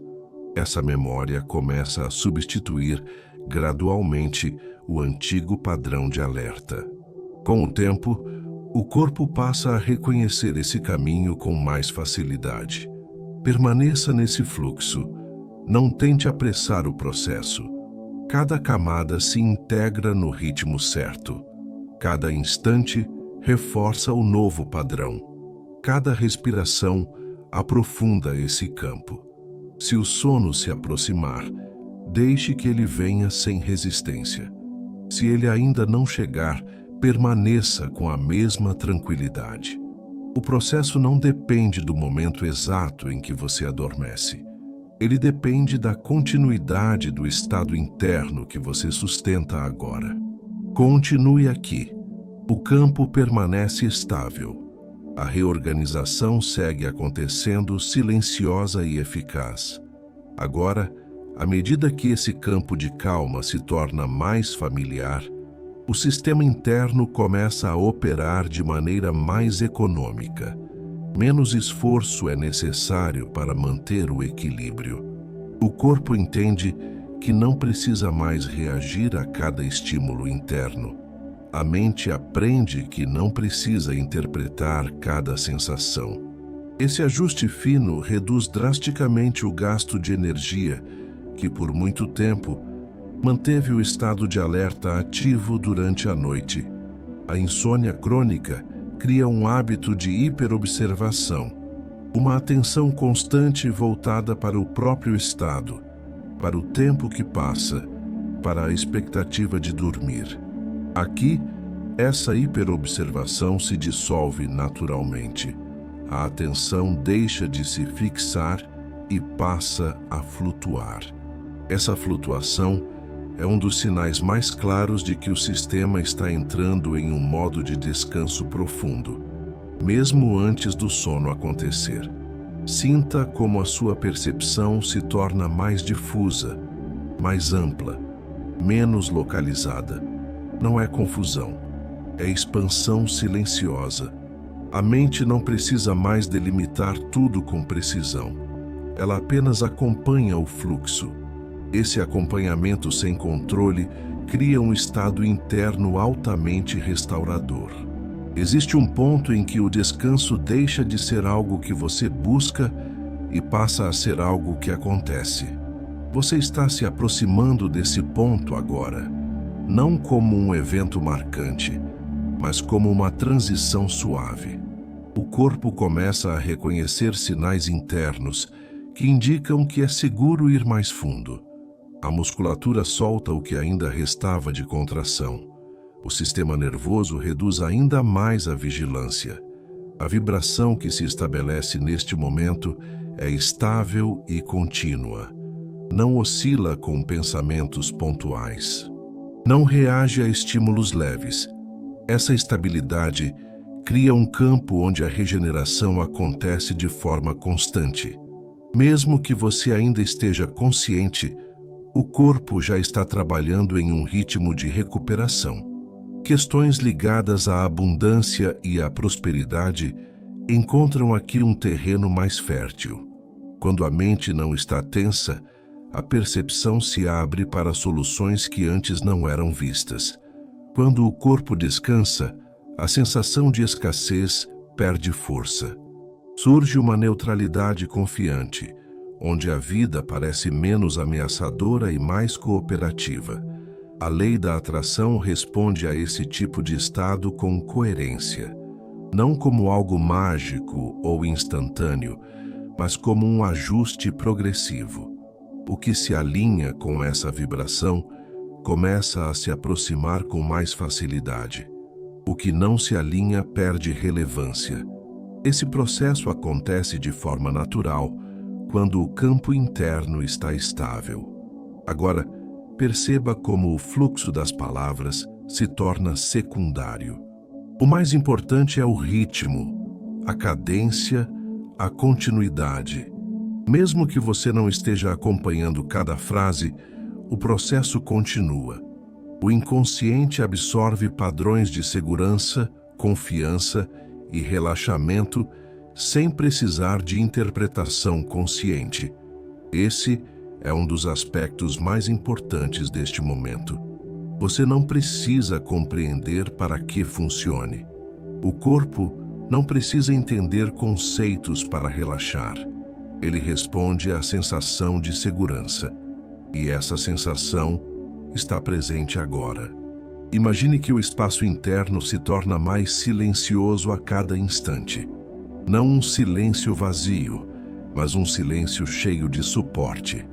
Speaker 1: Essa memória começa a substituir gradualmente o antigo padrão de alerta. Com o tempo, o corpo passa a reconhecer esse caminho com mais facilidade. Permaneça nesse fluxo. Não tente apressar o processo. Cada camada se integra no ritmo certo. Cada instante reforça o novo padrão. Cada respiração aprofunda esse campo. Se o sono se aproximar, deixe que ele venha sem resistência. Se ele ainda não chegar, permaneça com a mesma tranquilidade. O processo não depende do momento exato em que você adormece. Ele depende da continuidade do estado interno que você sustenta agora. Continue aqui. O campo permanece estável. A reorganização segue acontecendo silenciosa e eficaz. Agora, à medida que esse campo de calma se torna mais familiar, o sistema interno começa a operar de maneira mais econômica. Menos esforço é necessário para manter o equilíbrio. O corpo entende que não precisa mais reagir a cada estímulo interno. A mente aprende que não precisa interpretar cada sensação. Esse ajuste fino reduz drasticamente o gasto de energia, que por muito tempo manteve o estado de alerta ativo durante a noite. A insônia crônica cria um hábito de hiperobservação, uma atenção constante voltada para o próprio estado, para o tempo que passa, para a expectativa de dormir. Aqui, essa hiperobservação se dissolve naturalmente. A atenção deixa de se fixar e passa a flutuar. Essa flutuação é um dos sinais mais claros de que o sistema está entrando em um modo de descanso profundo, mesmo antes do sono acontecer. Sinta como a sua percepção se torna mais difusa, mais ampla, menos localizada. Não é confusão, é expansão silenciosa. A mente não precisa mais delimitar tudo com precisão. Ela apenas acompanha o fluxo. Esse acompanhamento sem controle cria um estado interno altamente restaurador. Existe um ponto em que o descanso deixa de ser algo que você busca e passa a ser algo que acontece. Você está se aproximando desse ponto agora, não como um evento marcante, mas como uma transição suave. O corpo começa a reconhecer sinais internos que indicam que é seguro ir mais fundo. A musculatura solta o que ainda restava de contração. O sistema nervoso reduz ainda mais a vigilância. A vibração que se estabelece neste momento é estável e contínua. Não oscila com pensamentos pontuais. Não reage a estímulos leves. Essa estabilidade cria um campo onde a regeneração acontece de forma constante. Mesmo que você ainda esteja consciente, o corpo já está trabalhando em um ritmo de recuperação. Questões ligadas à abundância e à prosperidade encontram aqui um terreno mais fértil. Quando a mente não está tensa, a percepção se abre para soluções que antes não eram vistas. Quando o corpo descansa, a sensação de escassez perde força. Surge uma neutralidade confiante, onde a vida parece menos ameaçadora e mais cooperativa. A lei da atração responde a esse tipo de estado com coerência. não como algo mágico ou instantâneo, mas como um ajuste progressivo. O que se alinha com essa vibração começa a se aproximar com mais facilidade. O que não se alinha perde relevância. Esse processo acontece de forma natural quando o campo interno está estável. Agora, perceba como o fluxo das palavras se torna secundário. O mais importante é o ritmo, a cadência, a continuidade. Mesmo que você não esteja acompanhando cada frase, o processo continua. O inconsciente absorve padrões de segurança, confiança e relaxamento sem precisar de interpretação consciente. Esse é um dos aspectos mais importantes deste momento. Você não precisa compreender para que funcione. O corpo não precisa entender conceitos para relaxar. Ele responde à sensação de segurança. E essa sensação está presente agora. Imagine que o espaço interno se torna mais silencioso a cada instante. Não um silêncio vazio, mas um silêncio cheio de suporte.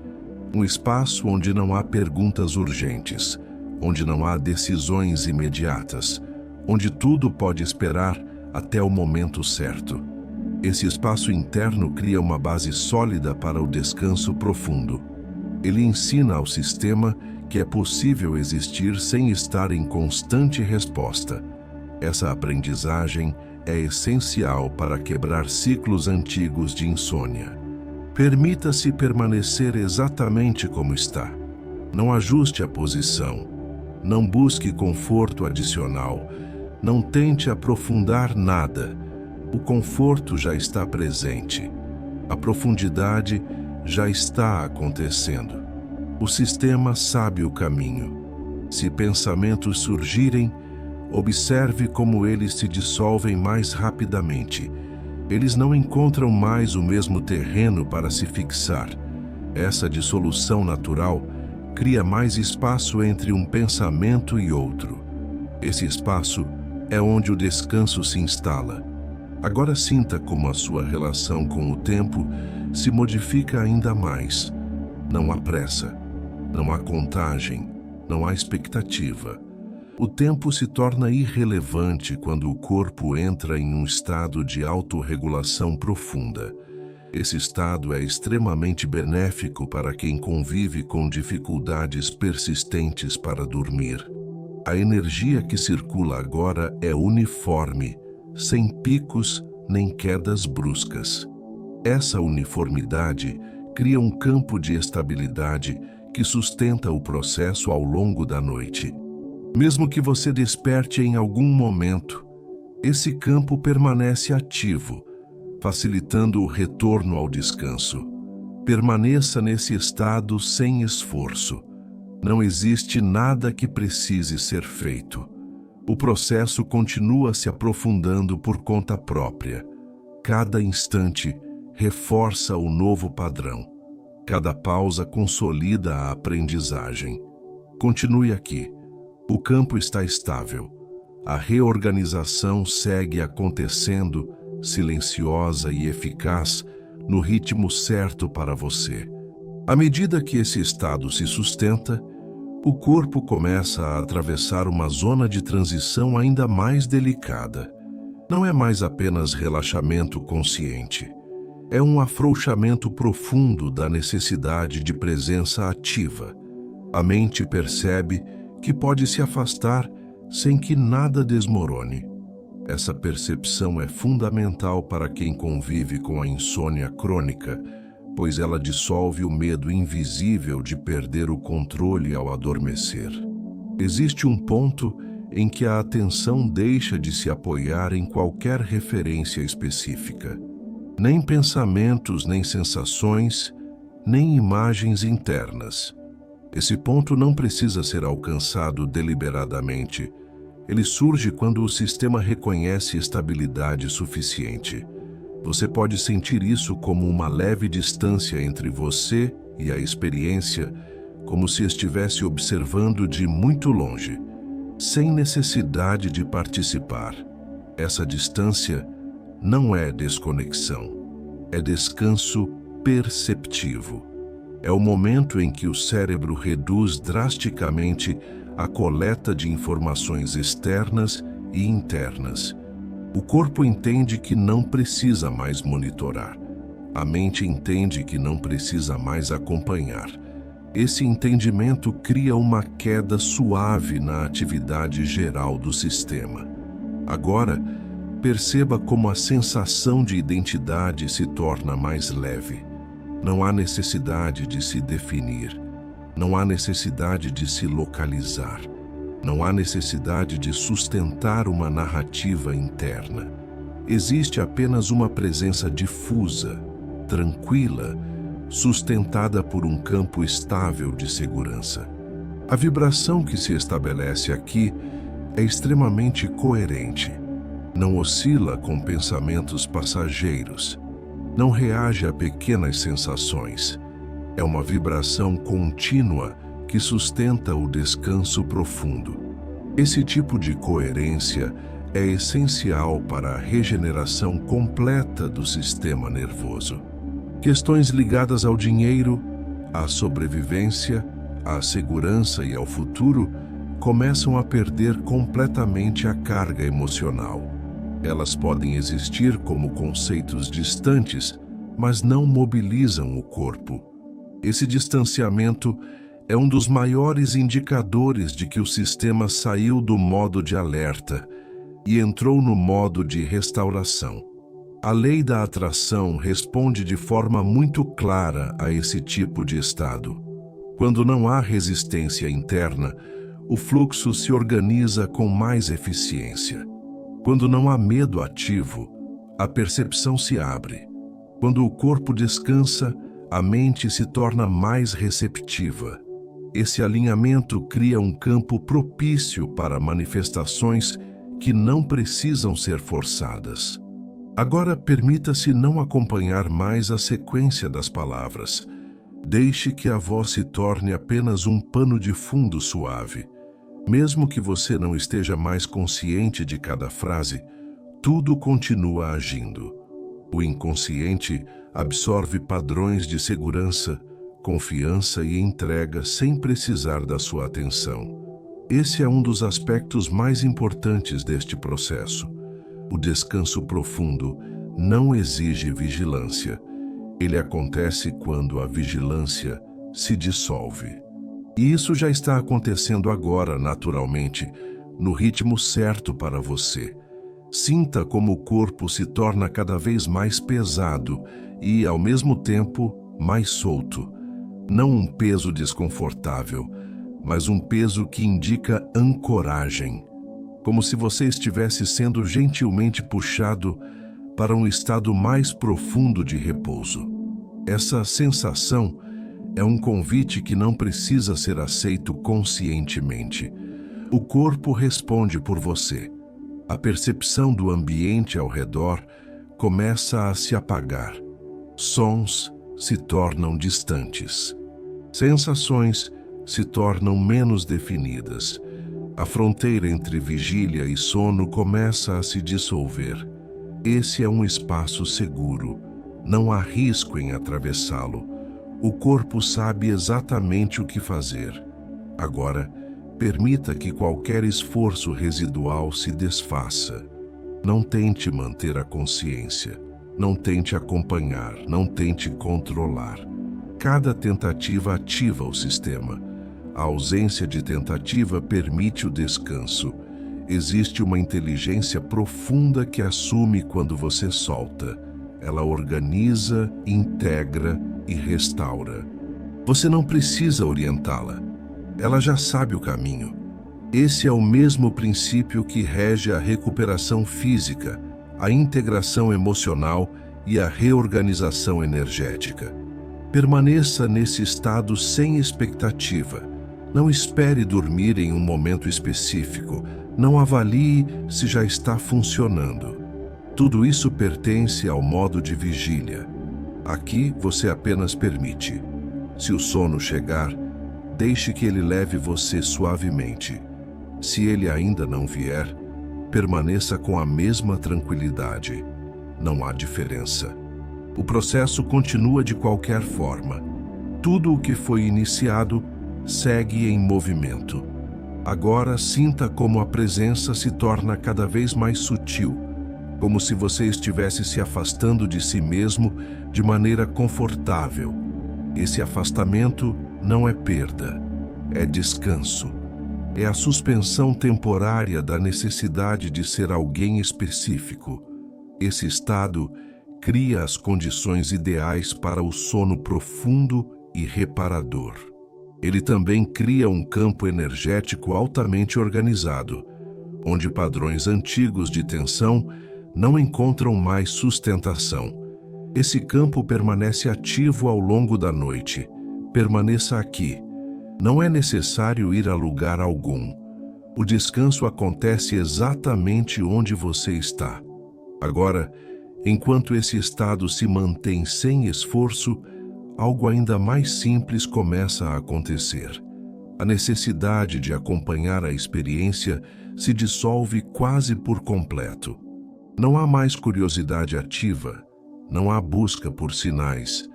Speaker 1: Um espaço onde não há perguntas urgentes, onde não há decisões imediatas, onde tudo pode esperar até o momento certo. Esse espaço interno cria uma base sólida para o descanso profundo. Ele ensina ao sistema que é possível existir sem estar em constante resposta. Essa aprendizagem é essencial para quebrar ciclos antigos de insônia. Permita-se permanecer exatamente como está. Não ajuste a posição. Não busque conforto adicional. Não tente aprofundar nada. O conforto já está presente. A profundidade já está acontecendo. O sistema sabe o caminho. Se pensamentos surgirem, observe como eles se dissolvem mais rapidamente. Eles não encontram mais o mesmo terreno para se fixar. Essa dissolução natural cria mais espaço entre um pensamento e outro. Esse espaço é onde o descanso se instala. Agora sinta como a sua relação com o tempo se modifica ainda mais. Não há pressa, não há contagem, não há expectativa. O tempo se torna irrelevante quando o corpo entra em um estado de autorregulação profunda. Esse estado é extremamente benéfico para quem convive com dificuldades persistentes para dormir. A energia que circula agora é uniforme, sem picos nem quedas bruscas. Essa uniformidade cria um campo de estabilidade que sustenta o processo ao longo da noite. Mesmo que você desperte em algum momento, esse campo permanece ativo, facilitando o retorno ao descanso. Permaneça nesse estado sem esforço. Não existe nada que precise ser feito. O processo continua se aprofundando por conta própria. Cada instante reforça o novo padrão. Cada pausa consolida a aprendizagem. Continue aqui. O campo está estável. A reorganização segue acontecendo, silenciosa e eficaz, no ritmo certo para você. À medida que esse estado se sustenta, o corpo começa a atravessar uma zona de transição ainda mais delicada. Não é mais apenas relaxamento consciente. É um afrouxamento profundo da necessidade de presença ativa. A mente percebe que pode se afastar sem que nada desmorone. Essa percepção é fundamental para quem convive com a insônia crônica, pois ela dissolve o medo invisível de perder o controle ao adormecer. Existe um ponto em que a atenção deixa de se apoiar em qualquer referência específica. Nem pensamentos, nem sensações, nem imagens internas. Esse ponto não precisa ser alcançado deliberadamente. Ele surge quando o sistema reconhece estabilidade suficiente. Você pode sentir isso como uma leve distância entre você e a experiência, como se estivesse observando de muito longe, sem necessidade de participar. Essa distância não é desconexão, é descanso perceptivo. É o momento em que o cérebro reduz drasticamente a coleta de informações externas e internas. O corpo entende que não precisa mais monitorar. A mente entende que não precisa mais acompanhar. Esse entendimento cria uma queda suave na atividade geral do sistema. Agora, perceba como a sensação de identidade se torna mais leve. Não há necessidade de se definir. Não há necessidade de se localizar. Não há necessidade de sustentar uma narrativa interna. Existe apenas uma presença difusa, tranquila, sustentada por um campo estável de segurança. A vibração que se estabelece aqui é extremamente coerente. Não oscila com pensamentos passageiros. Não reage a pequenas sensações. É uma vibração contínua que sustenta o descanso profundo. Esse tipo de coerência é essencial para a regeneração completa do sistema nervoso. Questões ligadas ao dinheiro, à sobrevivência, à segurança e ao futuro começam a perder completamente a carga emocional. Elas podem existir como conceitos distantes, mas não mobilizam o corpo. Esse distanciamento é um dos maiores indicadores de que o sistema saiu do modo de alerta e entrou no modo de restauração. A lei da atração responde de forma muito clara a esse tipo de estado. Quando não há resistência interna, o fluxo se organiza com mais eficiência. Quando não há medo ativo, a percepção se abre. Quando o corpo descansa, a mente se torna mais receptiva. Esse alinhamento cria um campo propício para manifestações que não precisam ser forçadas. Agora permita-se não acompanhar mais a sequência das palavras. Deixe que a voz se torne apenas um pano de fundo suave. Mesmo que você não esteja mais consciente de cada frase, tudo continua agindo. O inconsciente absorve padrões de segurança, confiança e entrega sem precisar da sua atenção. Esse é um dos aspectos mais importantes deste processo. O descanso profundo não exige vigilância. Ele acontece quando a vigilância se dissolve. E isso já está acontecendo agora, naturalmente, no ritmo certo para você. Sinta como o corpo se torna cada vez mais pesado e, ao mesmo tempo, mais solto. Não um peso desconfortável, mas um peso que indica ancoragem. Como se você estivesse sendo gentilmente puxado para um estado mais profundo de repouso. Essa sensação é um convite que não precisa ser aceito conscientemente. O corpo responde por você. A percepção do ambiente ao redor começa a se apagar. Sons se tornam distantes. Sensações se tornam menos definidas. A fronteira entre vigília e sono começa a se dissolver. Esse é um espaço seguro. Não há risco em atravessá-lo. O corpo sabe exatamente o que fazer. Agora, permita que qualquer esforço residual se desfaça. Não tente manter a consciência. Não tente acompanhar. Não tente controlar. Cada tentativa ativa o sistema. A ausência de tentativa permite o descanso. Existe uma inteligência profunda que assume quando você solta. Ela organiza, integra e restaura. Você não precisa orientá-la. Ela já sabe o caminho. Esse é o mesmo princípio que rege a recuperação física, a integração emocional e a reorganização energética. Permaneça nesse estado sem expectativa. Não espere dormir em um momento específico. Não avalie se já está funcionando. Tudo isso pertence ao modo de vigília. Aqui você apenas permite. Se o sono chegar, deixe que ele leve você suavemente. Se ele ainda não vier, permaneça com a mesma tranquilidade. Não há diferença. O processo continua de qualquer forma. Tudo o que foi iniciado segue em movimento. Agora sinta como a presença se torna cada vez mais sutil, como se você estivesse se afastando de si mesmo de maneira confortável. Esse afastamento não é perda, é descanso. É a suspensão temporária da necessidade de ser alguém específico. Esse estado cria as condições ideais para o sono profundo e reparador. Ele também cria um campo energético altamente organizado, onde padrões antigos de tensão não encontram mais sustentação. Esse campo permanece ativo ao longo da noite. Permaneça aqui. Não é necessário ir a lugar algum. O descanso acontece exatamente onde você está. Agora, enquanto esse estado se mantém sem esforço, algo ainda mais simples começa a acontecer. A necessidade de acompanhar a experiência se dissolve quase por completo. Não há mais curiosidade ativa, não há busca por sinais,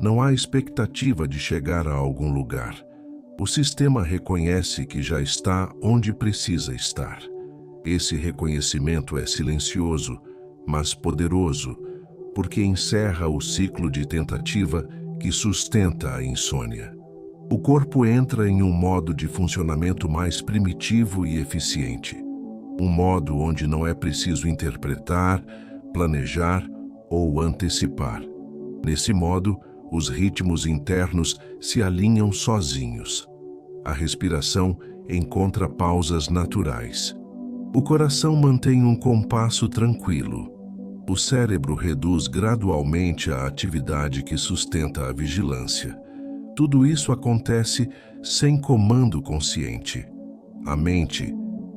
Speaker 1: não há expectativa de chegar a algum lugar. O sistema reconhece que já está onde precisa estar. Esse reconhecimento é silencioso, mas poderoso, porque encerra o ciclo de tentativa que sustenta a insônia. O corpo entra em um modo de funcionamento mais primitivo e eficiente. Um modo onde não é preciso interpretar, planejar ou antecipar. Nesse modo, os ritmos internos se alinham sozinhos. A respiração encontra pausas naturais. O coração mantém um compasso tranquilo. O cérebro reduz gradualmente a atividade que sustenta a vigilância. Tudo isso acontece sem comando consciente. A mente,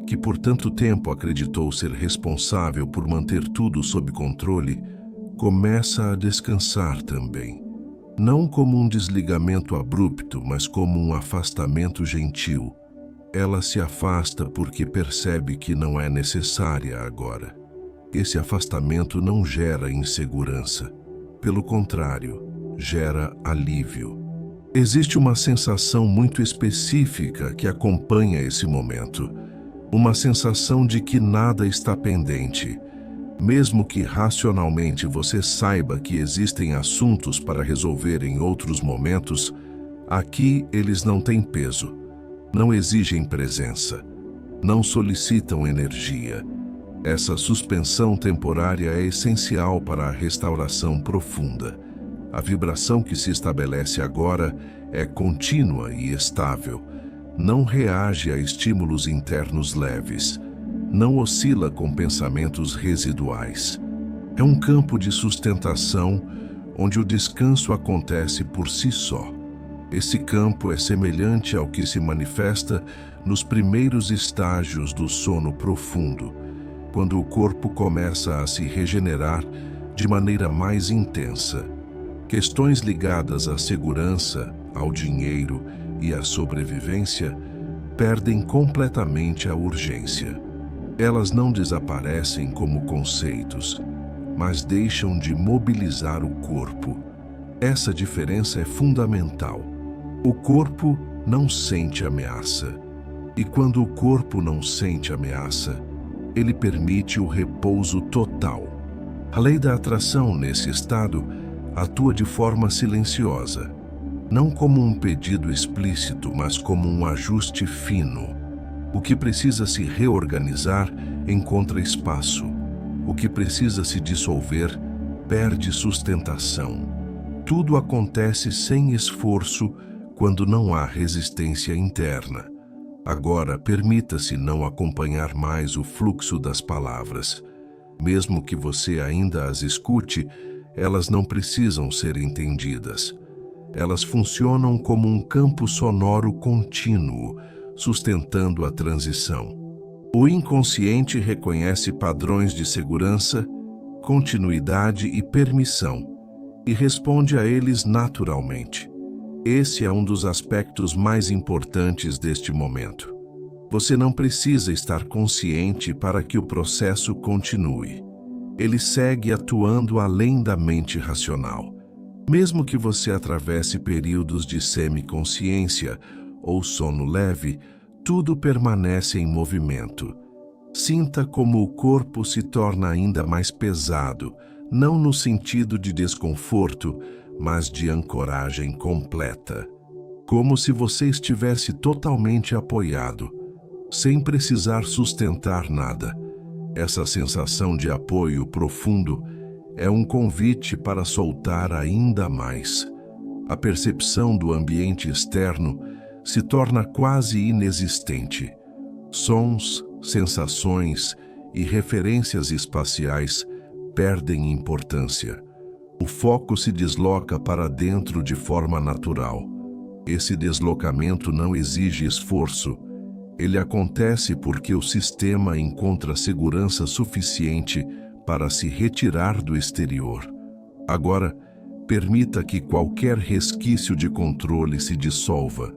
Speaker 1: que por tanto tempo acreditou ser responsável por manter tudo sob controle, começa a descansar também. Não como um desligamento abrupto, mas como um afastamento gentil. Ela se afasta porque percebe que não é necessária agora. Esse afastamento não gera insegurança. Pelo contrário, gera alívio. Existe uma sensação muito específica que acompanha esse momento. Uma sensação de que nada está pendente. Mesmo que racionalmente você saiba que existem assuntos para resolver em outros momentos, aqui eles não têm peso, não exigem presença, não solicitam energia. Essa suspensão temporária é essencial para a restauração profunda. A vibração que se estabelece agora é contínua e estável. Não reage a estímulos internos leves. Não oscila com pensamentos residuais. É um campo de sustentação onde o descanso acontece por si só. Esse campo é semelhante ao que se manifesta nos primeiros estágios do sono profundo, quando o corpo começa a se regenerar de maneira mais intensa. Questões ligadas à segurança, ao dinheiro e à sobrevivência perdem completamente a urgência. Elas não desaparecem como conceitos, mas deixam de mobilizar o corpo. Essa diferença é fundamental. O corpo não sente ameaça. E quando o corpo não sente ameaça, ele permite o repouso total. A lei da atração, nesse estado, atua de forma silenciosa, não como um pedido explícito, mas como um ajuste fino. O que precisa se reorganizar encontra espaço. O que precisa se dissolver perde sustentação. Tudo acontece sem esforço quando não há resistência interna. Agora, permita-se não acompanhar mais o fluxo das palavras. Mesmo que você ainda as escute, elas não precisam ser entendidas. Elas funcionam como um campo sonoro contínuo, sustentando a transição. O inconsciente reconhece padrões de segurança, continuidade e permissão, e responde a eles naturalmente. Esse é um dos aspectos mais importantes deste momento. Você não precisa estar consciente para que o processo continue. Ele segue atuando além da mente racional. Mesmo que você atravesse períodos de semiconsciência ou sono leve, tudo permanece em movimento. Sinta como o corpo se torna ainda mais pesado, não no sentido de desconforto, mas de ancoragem completa. Como se você estivesse totalmente apoiado, sem precisar sustentar nada. Essa sensação de apoio profundo é um convite para soltar ainda mais. A percepção do ambiente externo se torna quase inexistente. Sons, sensações e referências espaciais perdem importância. O foco se desloca para dentro de forma natural. Esse deslocamento não exige esforço. Ele acontece porque o sistema encontra segurança suficiente para se retirar do exterior. Agora, permita que qualquer resquício de controle se dissolva.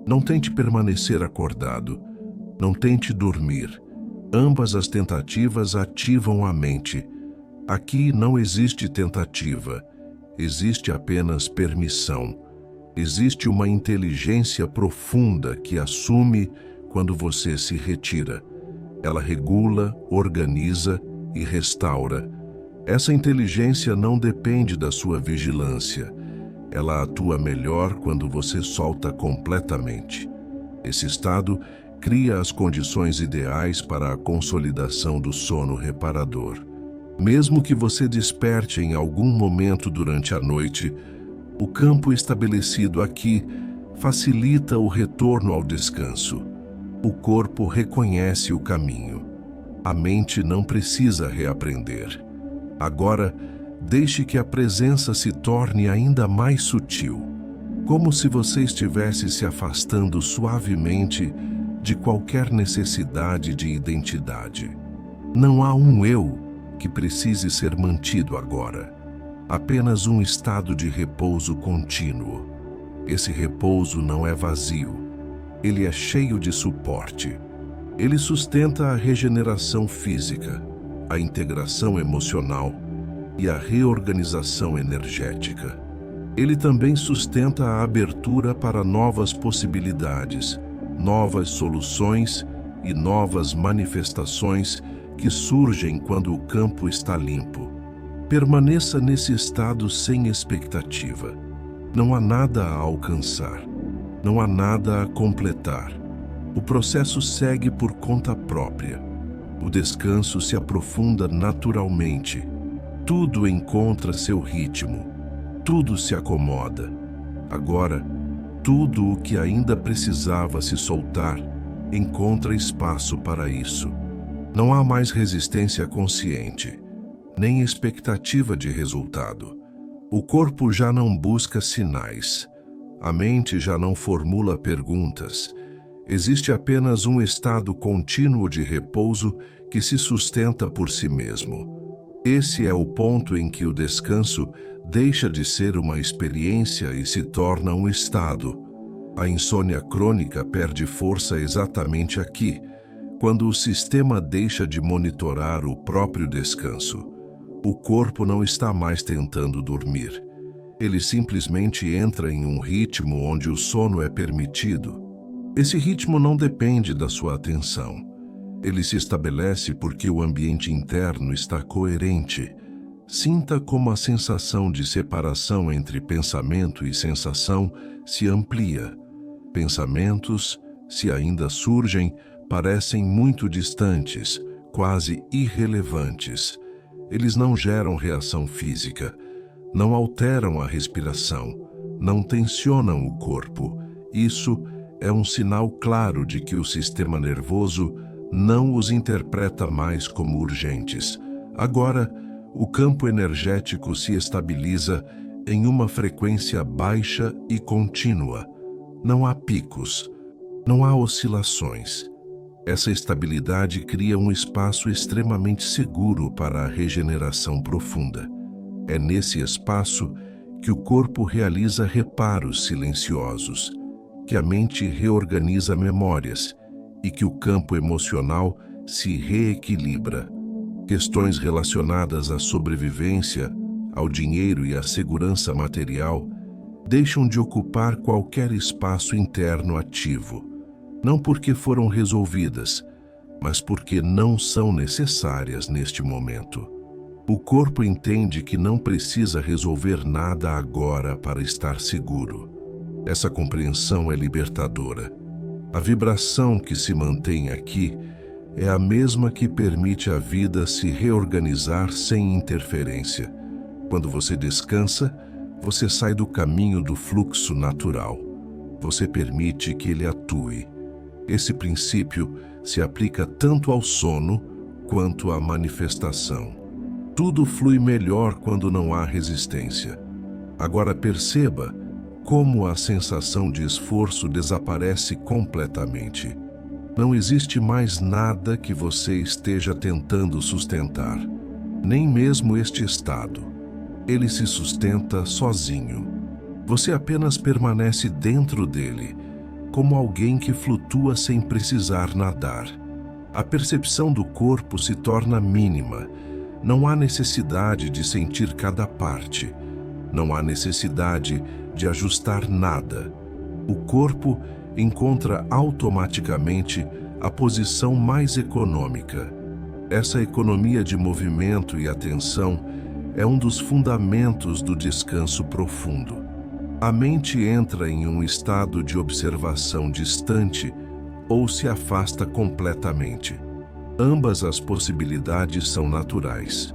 Speaker 1: Não tente permanecer acordado. Não tente dormir. Ambas as tentativas ativam a mente. Aqui não existe tentativa. Existe apenas permissão. Existe uma inteligência profunda que assume quando você se retira. Ela regula, organiza e restaura. Essa inteligência não depende da sua vigilância. Ela atua melhor quando você solta completamente. Esse estado cria as condições ideais para a consolidação do sono reparador. Mesmo que você desperte em algum momento durante a noite, o campo estabelecido aqui facilita o retorno ao descanso. O corpo reconhece o caminho. A mente não precisa reaprender. Agora, deixe que a presença se torne ainda mais sutil, como se você estivesse se afastando suavemente de qualquer necessidade de identidade. Não há um eu que precise ser mantido agora. Apenas um estado de repouso contínuo. Esse repouso não é vazio. Ele é cheio de suporte. Ele sustenta a regeneração física, a integração emocional e a reorganização energética. Ele também sustenta a abertura para novas possibilidades, novas soluções e novas manifestações que surgem quando o campo está limpo. Permaneça nesse estado sem expectativa. Não há nada a alcançar. Não há nada a completar. O processo segue por conta própria. O descanso se aprofunda naturalmente. Tudo encontra seu ritmo. Tudo se acomoda. Agora, tudo o que ainda precisava se soltar encontra espaço para isso. Não há mais resistência consciente, nem expectativa de resultado. O corpo já não busca sinais. A mente já não formula perguntas. Existe apenas um estado contínuo de repouso que se sustenta por si mesmo. Esse é o ponto em que o descanso deixa de ser uma experiência e se torna um estado. A insônia crônica perde força exatamente aqui, quando o sistema deixa de monitorar o próprio descanso. O corpo não está mais tentando dormir. Ele simplesmente entra em um ritmo onde o sono é permitido. Esse ritmo não depende da sua atenção. Ele se estabelece porque o ambiente interno está coerente. Sinta como a sensação de separação entre pensamento e sensação se amplia. Pensamentos, se ainda surgem, parecem muito distantes, quase irrelevantes. Eles não geram reação física, não alteram a respiração, não tensionam o corpo. Isso é um sinal claro de que o sistema nervoso não os interpreta mais como urgentes. Agora, o campo energético se estabiliza em uma frequência baixa e contínua. Não há picos, não há oscilações. Essa estabilidade cria um espaço extremamente seguro para a regeneração profunda. É nesse espaço que o corpo realiza reparos silenciosos, que a mente reorganiza memórias e que o campo emocional se reequilibra. Questões relacionadas à sobrevivência, ao dinheiro e à segurança material deixam de ocupar qualquer espaço interno ativo, não porque foram resolvidas, mas porque não são necessárias neste momento. O corpo entende que não precisa resolver nada agora para estar seguro. Essa compreensão é libertadora. A vibração que se mantém aqui é a mesma que permite à vida se reorganizar sem interferência. Quando você descansa, você sai do caminho do fluxo natural. Você permite que ele atue. Esse princípio se aplica tanto ao sono quanto à manifestação. Tudo flui melhor quando não há resistência. Agora perceba como a sensação de esforço desaparece completamente. Não existe mais nada que você esteja tentando sustentar, nem mesmo este estado. Ele se sustenta sozinho. Você apenas permanece dentro dele, como alguém que flutua sem precisar nadar. A percepção do corpo se torna mínima. Não há necessidade de sentir cada parte. Não há necessidade de ajustar nada. O corpo encontra automaticamente a posição mais econômica. Essa economia de movimento e atenção é um dos fundamentos do descanso profundo. A mente entra em um estado de observação distante ou se afasta completamente. Ambas as possibilidades são naturais.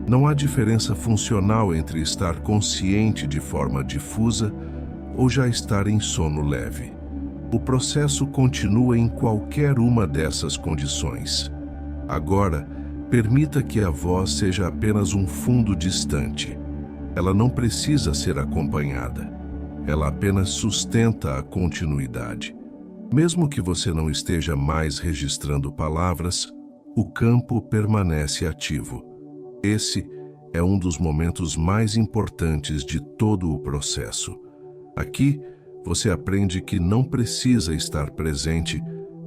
Speaker 1: Não há diferença funcional entre estar consciente de forma difusa ou já estar em sono leve. O processo continua em qualquer uma dessas condições. Agora, permita que a voz seja apenas um fundo distante. Ela não precisa ser acompanhada. Ela apenas sustenta a continuidade. Mesmo que você não esteja mais registrando palavras, o campo permanece ativo. Esse é um dos momentos mais importantes de todo o processo. Aqui, você aprende que não precisa estar presente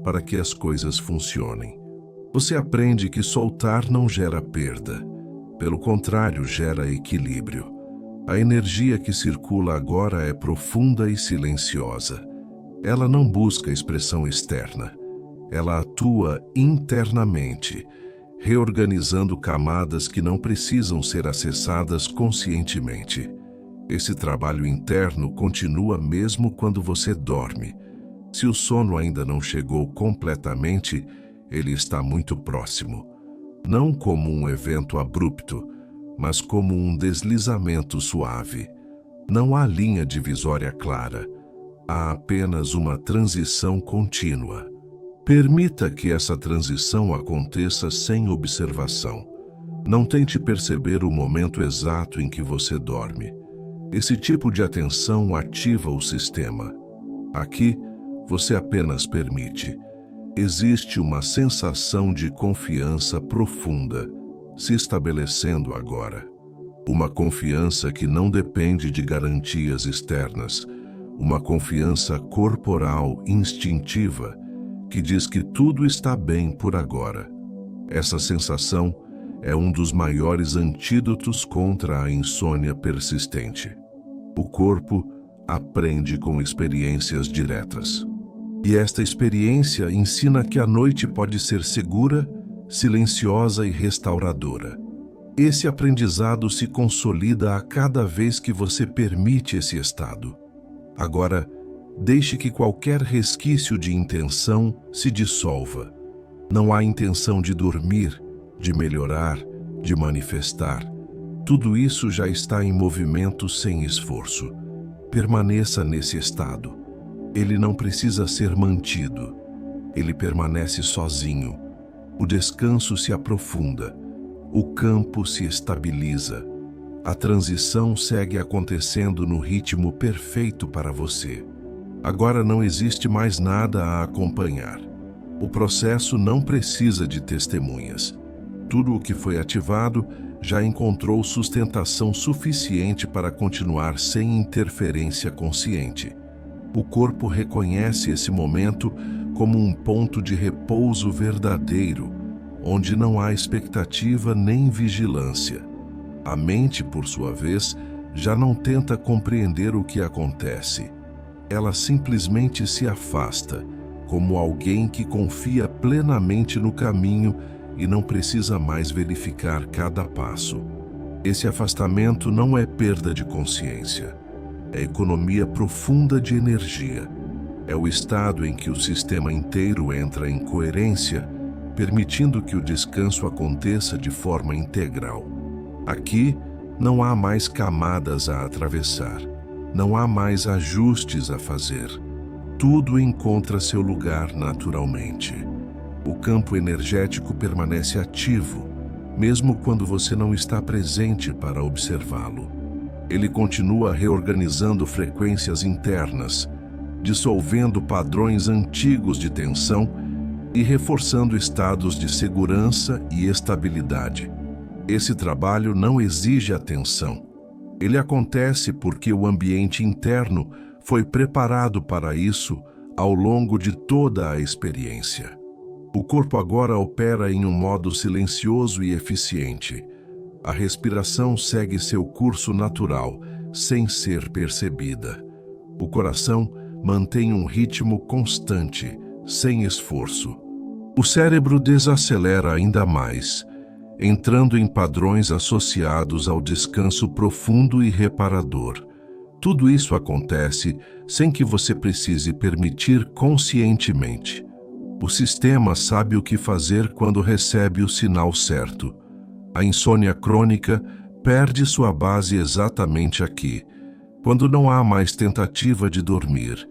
Speaker 1: para que as coisas funcionem. Você aprende que soltar não gera perda. Pelo contrário, gera equilíbrio. A energia que circula agora é profunda e silenciosa. Ela não busca expressão externa. Ela atua internamente, reorganizando camadas que não precisam ser acessadas conscientemente. Esse trabalho interno continua mesmo quando você dorme. Se o sono ainda não chegou completamente, ele está muito próximo. Não como um evento abrupto, mas como um deslizamento suave. Não há linha divisória clara. Há apenas uma transição contínua. Permita que essa transição aconteça sem observação. Não tente perceber o momento exato em que você dorme. Esse tipo de atenção ativa o sistema. Aqui, você apenas permite. Existe uma sensação de confiança profunda se estabelecendo agora. Uma confiança que não depende de garantias externas. Uma confiança corporal instintiva que diz que tudo está bem por agora. Essa sensação é um dos maiores antídotos contra a insônia persistente. O corpo aprende com experiências diretas. E esta experiência ensina que a noite pode ser segura, silenciosa e restauradora. Esse aprendizado se consolida a cada vez que você permite esse estado. Agora, deixe que qualquer resquício de intenção se dissolva. Não há intenção de dormir, de melhorar, de manifestar. Tudo isso já está em movimento sem esforço. Permaneça nesse estado. Ele não precisa ser mantido. Ele permanece sozinho. O descanso se aprofunda. O campo se estabiliza. A transição segue acontecendo no ritmo perfeito para você. Agora não existe mais nada a acompanhar. O processo não precisa de testemunhas. Tudo o que foi ativado já encontrou sustentação suficiente para continuar sem interferência consciente. O corpo reconhece esse momento como um ponto de repouso verdadeiro, onde não há expectativa nem vigilância. A mente, por sua vez, já não tenta compreender o que acontece. Ela simplesmente se afasta, como alguém que confia plenamente no caminho e não precisa mais verificar cada passo. Esse afastamento não é perda de consciência, é economia profunda de energia. É o estado em que o sistema inteiro entra em coerência, permitindo que o descanso aconteça de forma integral. Aqui não há mais camadas a atravessar, não há mais ajustes a fazer. Tudo encontra seu lugar naturalmente. O campo energético permanece ativo, mesmo quando você não está presente para observá-lo. Ele continua reorganizando frequências internas, dissolvendo padrões antigos de tensão e reforçando estados de segurança e estabilidade. Esse trabalho não exige atenção. Ele acontece porque o ambiente interno foi preparado para isso ao longo de toda a experiência. O corpo agora opera em um modo silencioso e eficiente. A respiração segue seu curso natural, sem ser percebida. O coração mantém um ritmo constante, sem esforço. O cérebro desacelera ainda mais, entrando em padrões associados ao descanso profundo e reparador. Tudo isso acontece sem que você precise permitir conscientemente. O sistema sabe o que fazer quando recebe o sinal certo. A insônia crônica perde sua base exatamente aqui, quando não há mais tentativa de dormir.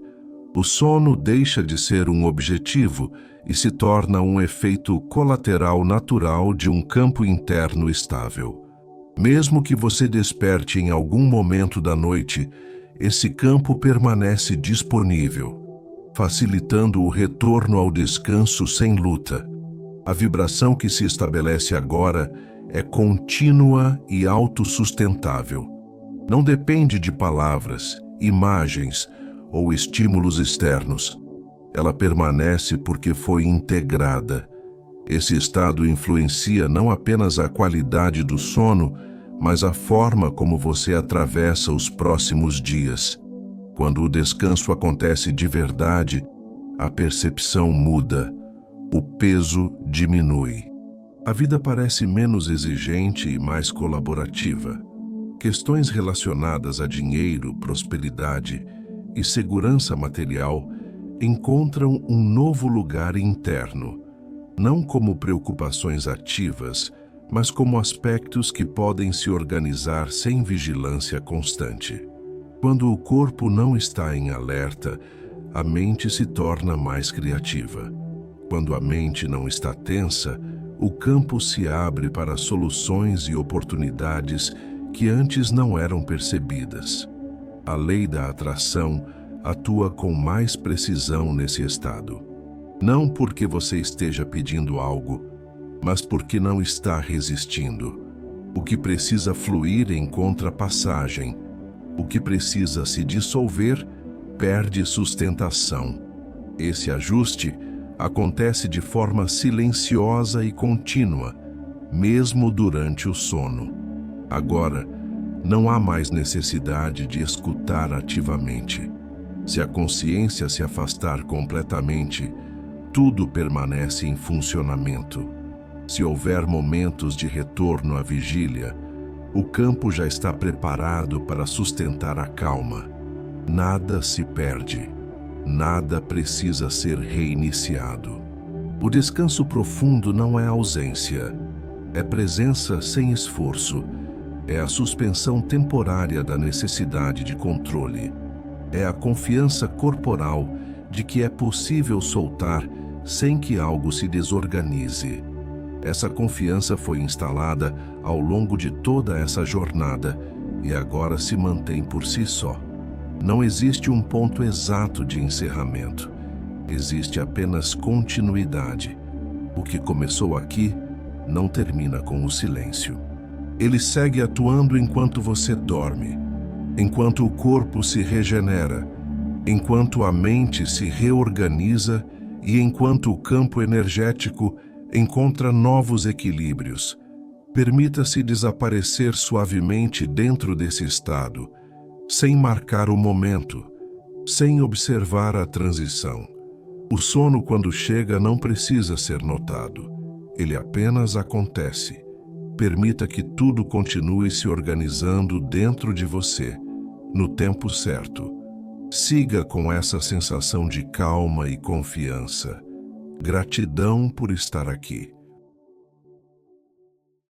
Speaker 1: O sono deixa de ser um objetivo e se torna um efeito colateral natural de um campo interno estável. Mesmo que você desperte em algum momento da noite, esse campo permanece disponível, facilitando o retorno ao descanso sem luta. A vibração que se estabelece agora é contínua e autossustentável. Não depende de palavras, imagens ou estímulos externos. Ela permanece porque foi integrada. Esse estado influencia não apenas a qualidade do sono, mas a forma como você atravessa os próximos dias. Quando o descanso acontece de verdade, a percepção muda, o peso diminui. A vida parece menos exigente e mais colaborativa. Questões relacionadas a dinheiro, prosperidade e segurança material encontram um novo lugar interno, não como preocupações ativas, mas como aspectos que podem se organizar sem vigilância constante. Quando o corpo não está em alerta, a mente se torna mais criativa. Quando a mente não está tensa, o campo se abre para soluções e oportunidades que antes não eram percebidas. A lei da atração atua com mais precisão nesse estado. Não porque você esteja pedindo algo, mas porque não está resistindo. O que precisa fluir encontra passagem. O que precisa se dissolver perde sustentação. Esse ajuste acontece de forma silenciosa e contínua, mesmo durante o sono. Agora, não há mais necessidade de escutar ativamente. Se a consciência se afastar completamente, tudo permanece em funcionamento. Se houver momentos de retorno à vigília, o campo já está preparado para sustentar a calma. Nada se perde. Nada precisa ser reiniciado. O descanso profundo não é ausência, é presença sem esforço, é a suspensão temporária da necessidade de controle, é a confiança corporal de que é possível soltar sem que algo se desorganize. Essa confiança foi instalada ao longo de toda essa jornada e agora se mantém por si só. Não existe um ponto exato de encerramento. Existe apenas continuidade. O que começou aqui não termina com o silêncio. Ele segue atuando enquanto você dorme, enquanto o corpo se regenera, enquanto a mente se reorganiza e enquanto o campo energético encontra novos equilíbrios, permita-se desaparecer suavemente dentro desse estado, sem marcar o momento, sem observar a transição. O sono, quando chega, não precisa ser notado. Ele apenas acontece. Permita que tudo continue se organizando dentro de você, no tempo certo. Siga com essa sensação de calma e confiança. Gratidão por estar aqui.